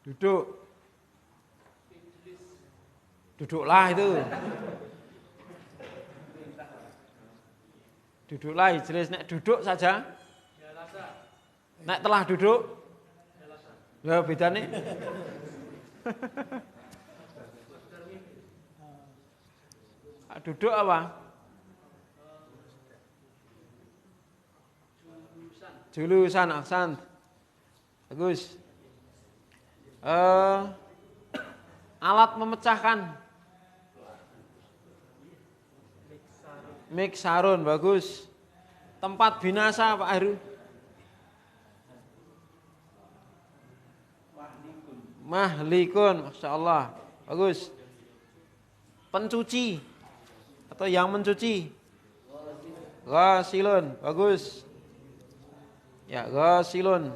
Duduk. Duduklah itu. Duduklah jelas, nek duduk saja. Nek telah duduk. Ya bedane. Duduk apa? Julusan aksan. Bagus. Alat memecahkan. Miksarun, bagus. Tempat binasa, Pak Heru. Mahlikun, Masya Allah. Bagus. Pencuci. Atau yang mencuci. Ghasilun, bagus. Ya, ghasilun.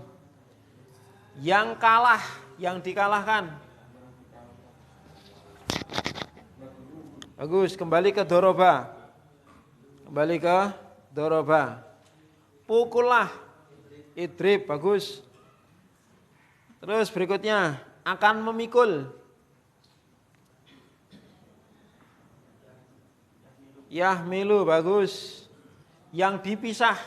Yang kalah, yang dikalahkan. Bagus, kembali ke doroba. Kembali ke doroba. Pukullah. Idrib, bagus. Terus berikutnya, akan memikul. Yahmilu, bagus. Yang dipisah.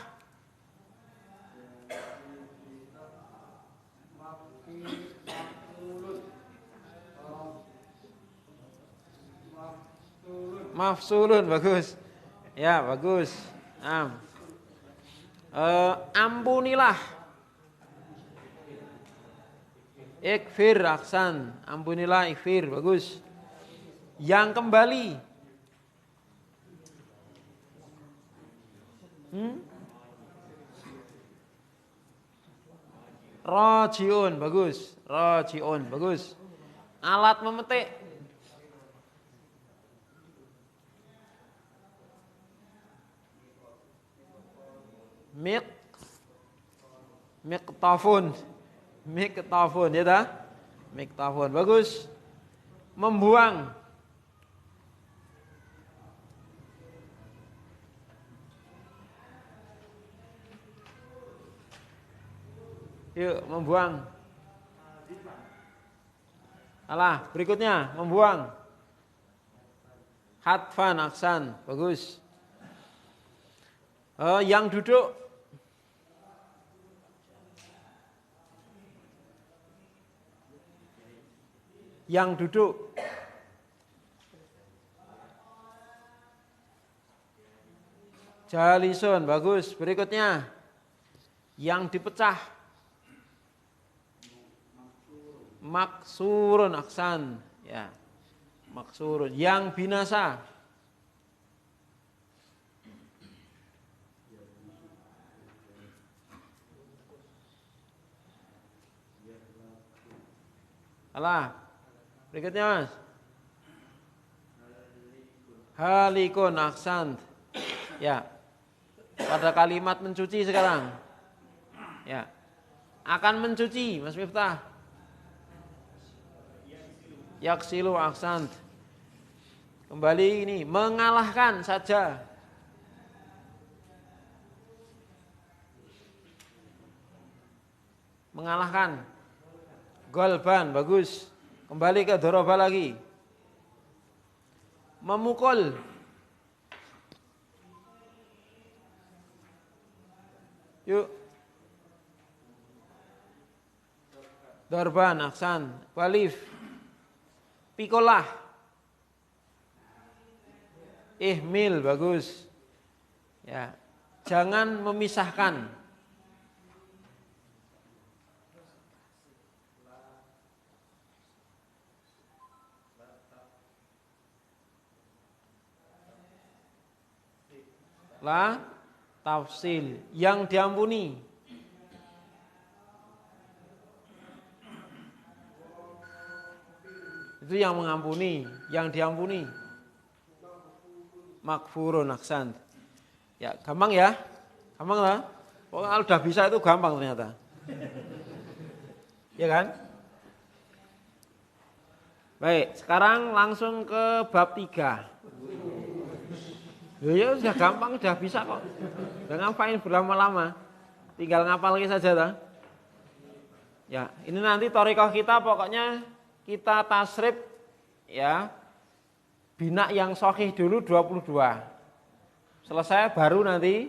Mafsulun, bagus. Ya, bagus. Ampunilah. Ikfir, aksan. Ampunilah, ikfir, bagus. Yang kembali. Rajiun, bagus. Rajiun, bagus. Alat memetik. Miktafun, ya dah? Miktafun, bagus. Membuang. Yuk, membuang. Alah, berikutnya membuang. Hatfan, aksan, bagus. Yang duduk. Yang duduk. Jalisun, bagus. Berikutnya. Yang dipecah. Maksurun, aksan. Ya. Maksurun. Yang binasa. Alah. Berikutnya, Mas. Halikun, aksan. Ya. Pada kalimat mencuci sekarang. Ya. Akan mencuci, Mas Miftah. Yaksilu, aksan. Kembali ini, mengalahkan saja. mengalahkan. Golban, bagus. Kembali ke doroba lagi. Memukul. Yuk. Dorban, aksan. Walif. Pikolah. Ihmil, bagus. Ya, jangan memisahkan. La tafsil, yang diampuni. Itu yang mengampuni, yang diampuni. Makfurun, aksan. Ya, gampang ya. Gampang lah. Pokoknya kalau udah bisa itu gampang ternyata. Ya kan? Baik, sekarang langsung ke bab 3. Ya sudah gampang, sudah bisa kok. Udah ngapain berlama-lama. Tinggal ngapal lagi saja dah. Ya, ini nanti thoriqah kita pokoknya kita tasrif ya. Bina yang sahih dulu 22. Selesai baru nanti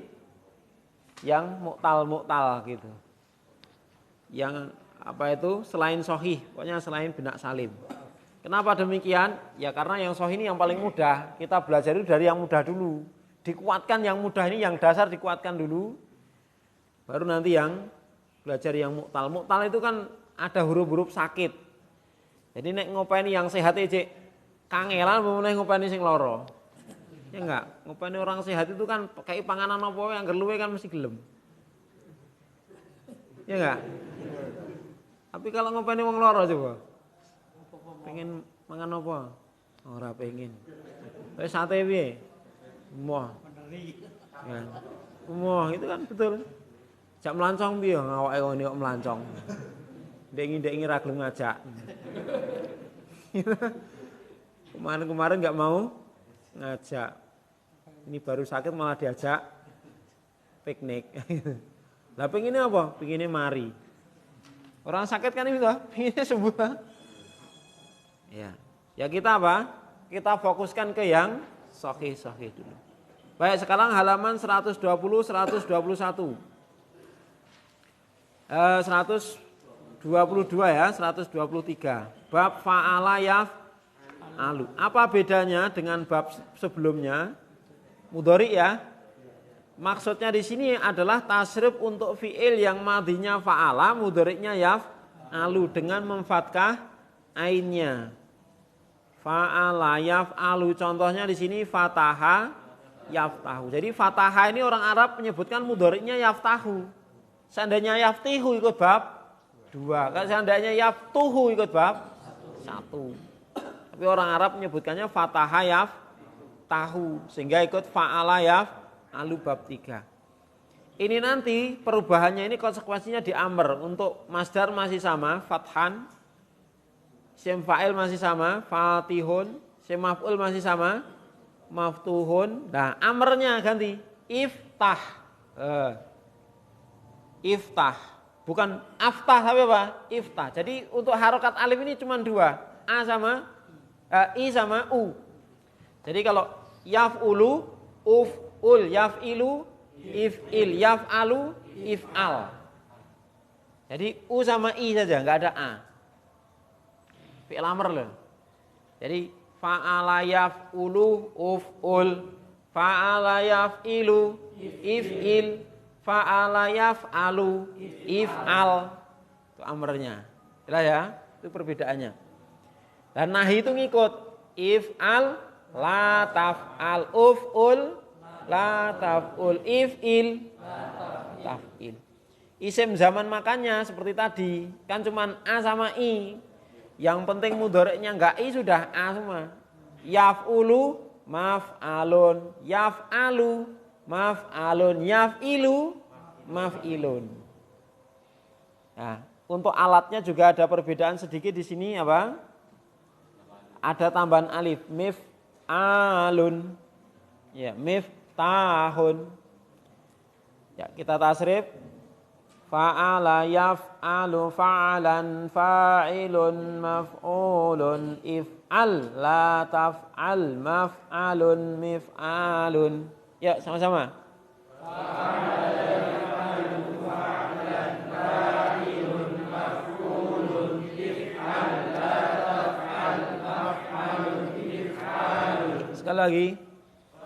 yang mu'tal gitu. Yang apa itu selain sahih, pokoknya selain bina salim. Kenapa demikian? Ya karena yang sahih ini yang paling mudah. Kita belajar itu dari yang mudah dulu. Dikuatkan yang mudah ini, yang dasar dikuatkan dulu. Baru nanti yang belajar yang mu'tal. Mu'tal itu kan ada huruf-huruf sakit. Jadi nek ngopeni yang sehat aja kangelan mulai ngopeni sing loro. Ya enggak, ngopeni orang sehat itu kan pakai panganan apa yang gerluwe kan mesti gelem. Ya enggak? Tapi kalau ngopeni wong loro coba. Pengen mangan apa? Ora pengen. Wis sate piye? Moh. Ya. Moh itu kan betul. Jak melancong piye ngawake ngene kok melancong. Ndek-ndek ra gelem ngajak. Kemarin enggak mau ngajak. Ini baru sakit malah diajak piknik. Lah pengennya apa? Pengennya mari. Orang sakit kan itu, pengennya sembuh. Ya kita apa? Kita fokuskan ke yang sahih dulu. Baik, sekarang halaman 120, 121. 122 ya, 123. Bab fa'ala yaf'alu. Apa bedanya dengan bab sebelumnya? Mudhari ya. Maksudnya di sini adalah tasrif untuk fi'il yang madhinya fa'ala, mudhari'nya yaf'alu dengan memfathah ainnya. Fa'ala yaf'alu, contohnya di sini fataha yaftahu. Jadi fataha ini orang Arab menyebutkan mudhari'nya yaftahu. Seandainya yaftihu ikut bab 2. Kalau seandainya yaftuhu ikut bab 1. Tapi orang Arab menyebutkannya fataha yaftahu sehingga ikut fa'ala yaf'alu bab 3. Ini nanti perubahannya ini konsekuensinya di amr. Untuk masdar masih sama, fathan. Isim fa'il masih sama, fatihun. Isim maf'ul masih sama, maftuhun. Nah, amrnya ganti, iftah. Iftah. Bukan aftah tapi apa? Iftah. Jadi untuk harokat alif ini cuma 2. A sama, I sama U. Jadi kalau yaf'ulu, uf'ul, yaf'ilu, if'il, yaf'alu, if'al. Jadi U sama I saja, enggak ada A. Fi'il amr loh. Jadi fa'ala yaf'ulu uf'ul, fa'ala yaf'ilu if'il, fa'ala yaf'alu if'al. Itu amrnya. Jelas ya? Itu perbedaannya. Dan nahi itu ngikut if'al la taf'al, uf'ul la taf'ul, if'il taf'il. Isim zaman makannya seperti tadi kan cuman A sama I. Yang penting mudhari'nya enggak I sudah A semua. Yaf'ulu maf'alun, yaf'alu maf'alun, yaf'ilu maf'ilun. Nah, untuk alatnya juga ada perbedaan sedikit di sini apa? Ada tambahan alif, mif'alun. Ya, miftahun. Ya, kita tasrif Fa'ala yaf'alu fa'alan fa'ilun maf'ulun if'al la taf'al maf'alun mif'alun. Ya, sama-sama. Fa'ala yaf'alu fa'alan fa'ilun maf'ulun if'al la taf'al maf'alun mif'alun. Sekali lagi.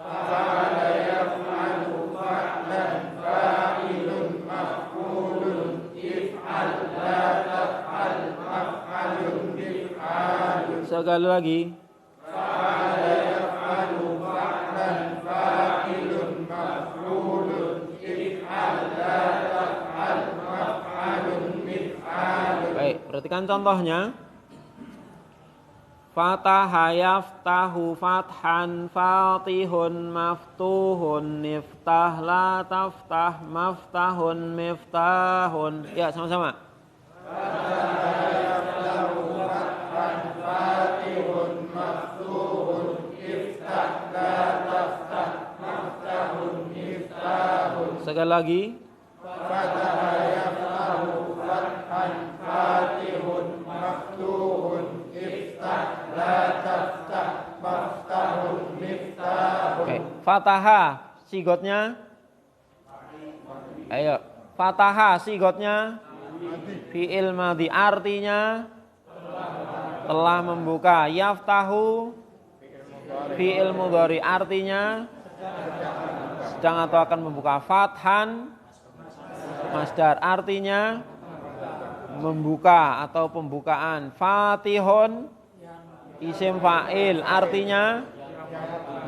Fa'ala yaf'alu fa'alan fa'ilun maf'ulun if'al la taf'al maf'alun mif'alun. Sekali lagi. Fa'ala yaf'alu fa'alan fa'ilun maf'ulun if'al la taf'al maf'alun mif'alun. Baik, perhatikan contohnya. Fataha yaftahu fathan fatihun maftuhun niftah la taftah maftahun miftahun. Ya, sama-sama. Fataha yaftahu fathan fatihun maftuhun iftah la taftah maftahun miftahun. Sekali lagi. Fataha yaftahu fathan fatihun maftuhun iftah la taftah maftahun miftahun. Oke, fataha sigotnya. Ayo, fataha sigotnya fi'il madhi, artinya telah membuka. Yaftahu fi'il mudhari, artinya sedang atau akan membuka. Fathan masdar, artinya membuka atau pembukaan. Fatihun isim fa'il, artinya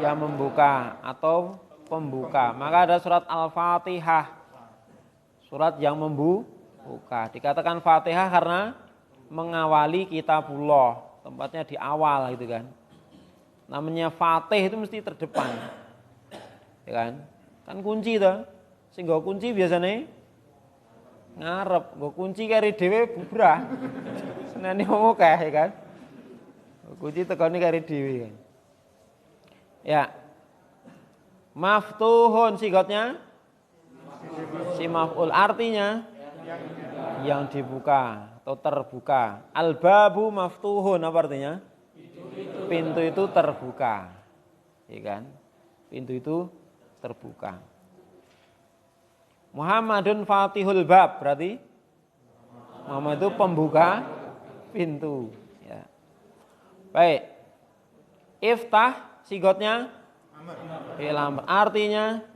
yang membuka atau pembuka. Maka ada surat Al-Fatihah, surat yang membuka. Dikatakan Fatihah karena mengawali kitabullah, tempatnya di awal gitu kan. Namanya Fatih itu mesti terdepan, ya kan? Kan kunci tuh, sehingga kunci biasanya ngarep, nggo kunci kari dhewe bubrah. Senene wong akeh ya kan. Kunci tekone kari dhewe kan. Ya. Maftuhun sigotnya si maf'ul, artinya yang dibuka atau terbuka. Al-babu maftuhun, apa artinya? Pintu itu terbuka. Ya kan? Pintu itu terbuka. Muhammadun fatihul bab, berarti Muhammad itu pembuka pintu. Ya. Baik. Iftah sigotnya fi'il amr, artinya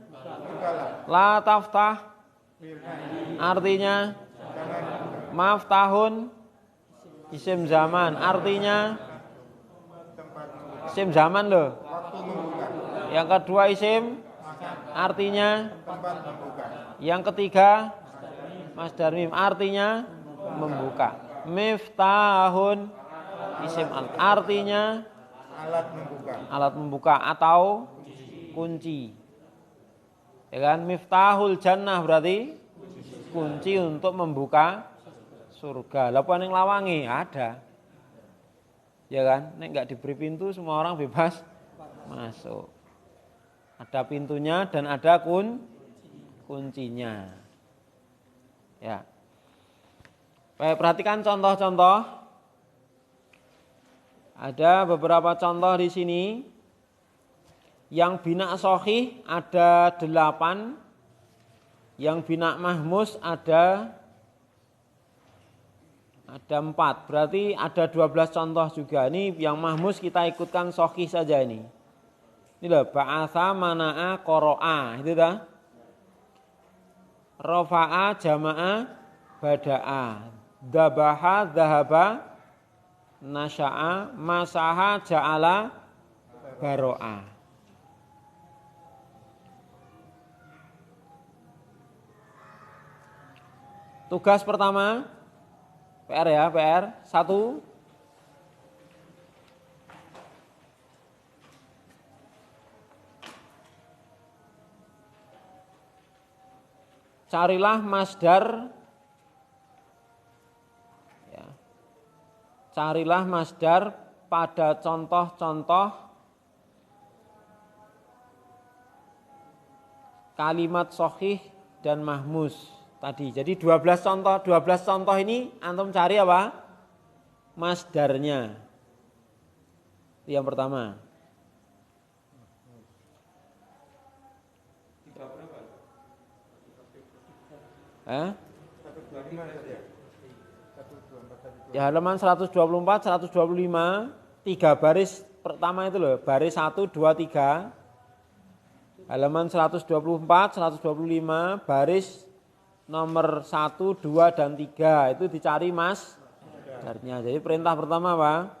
la taftah, artinya maftahun isim zaman, artinya isim zaman loh. Yang kedua isim, artinya yang ketiga masdar mim, artinya membuka. Miftahun isim al, artinya alat membuka atau kunci. Ya kan? Miftahul jannah berarti kunci untuk membuka surga. Lah apa ning lawange ada. Ya kan? Nek enggak diberi pintu semua orang bebas masuk. Ada pintunya dan ada kuncinya. Ya. Baik, perhatikan contoh-contoh. Ada beberapa contoh di sini. Yang bina sahih ada 8. Yang bina mahmus ada 4. Berarti ada 12 contoh juga. Ini yang mahmus kita ikutkan sahih saja ini. Ini loh, ba'atha mana'a qara'a, itu dah. Rafa'a jama'a bada'a, dabaha dhahaba nasya'a, masaha ja'ala baro'a. Tugas pertama PR ya, PR 1. Carilah masdar, ya. Carilah masdar pada contoh-contoh kalimat sahih dan mahmus. tadi. Jadi 12 contoh ini antum cari apa? Masdarnya. Itu yang pertama. Ya halaman 124, 125, 3 baris pertama itu loh, baris 1, 2, 3. Halaman 124, 125, baris nomor 1, 2, dan 3 itu dicari masdarnya. Jadi perintah pertama apa?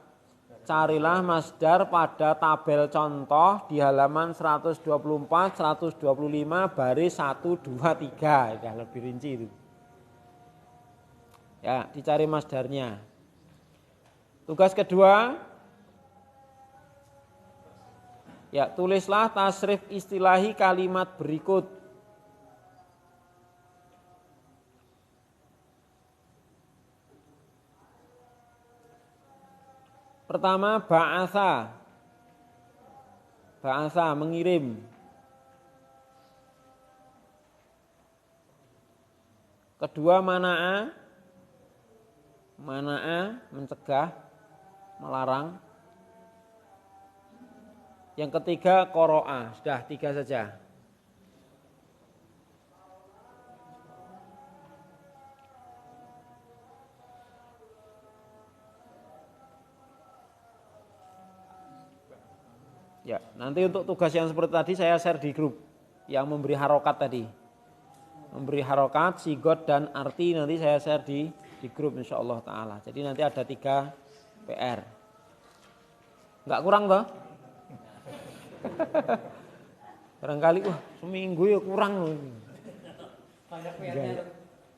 Carilah masdar pada tabel contoh di halaman 124, 125, baris 1, 2, 3. Ya, lebih rinci itu. Ya, dicari masdarnya. Tugas kedua, ya tulislah tasrif istilahi kalimat berikut. Pertama, ba'atha. Ba'atha, mengirim. Kedua, mana'a. Mana'a, mencegah, melarang. Yang ketiga, qoro'a. Sudah 3 saja. Ya, nanti untuk tugas yang seperti tadi saya share di grup yang memberi harokat tadi. Memberi harokat, sigot, dan arti nanti saya share di grup insyaallah ta'ala. Jadi nanti ada 3 PR. Enggak kurang toh? Barangkali seminggu ya kurang loh. Banyak PR-nya.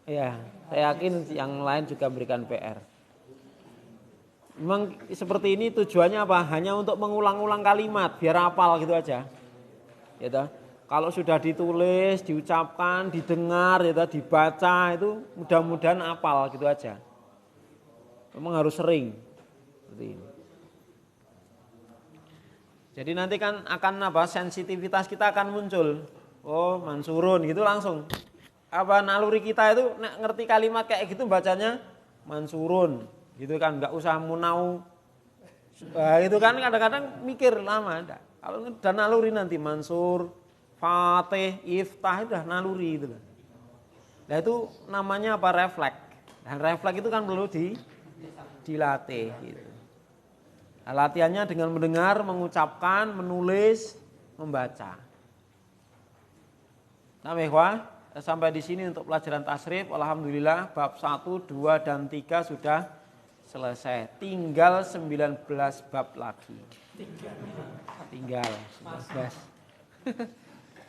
Ya, saya yakin yang lain juga memberikan PR. Memang seperti ini tujuannya apa? Hanya untuk mengulang-ulang kalimat biar hafal gitu aja. Ya toh? Kalau sudah ditulis, diucapkan, didengar, ya toh, dibaca itu mudah-mudahan hafal gitu aja. Memang harus sering. Seperti ini. Jadi nanti kan akan apa? Sensitivitas kita akan muncul. Oh, mansurun gitu langsung. Apa naluri kita itu ngerti kalimat kayak gitu bacanya mansurun. Gitu kan, nggak usah munau. Itu kan kadang-kadang mikir lama. Enggak. Kalau udah naluri nanti mansur, fatih, iftah itu udah naluri gitu. Nah itu namanya apa? Refleks. Dan refleks itu kan perlu dilatih gitu. Nah, latihannya dengan mendengar, mengucapkan, menulis, membaca. Nah, ikhwah, sampai di sini untuk pelajaran tasrif. Alhamdulillah bab 1, 2, dan 3 sudah selesai. Tinggal 19 bab lagi. Tinggal 19.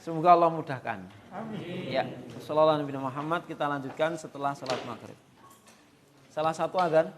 Semoga Allah mudahkan. Amin. Ya, sallallahu alaihi Muhammad kita lanjutkan setelah salat maghrib. Salah satu adzan.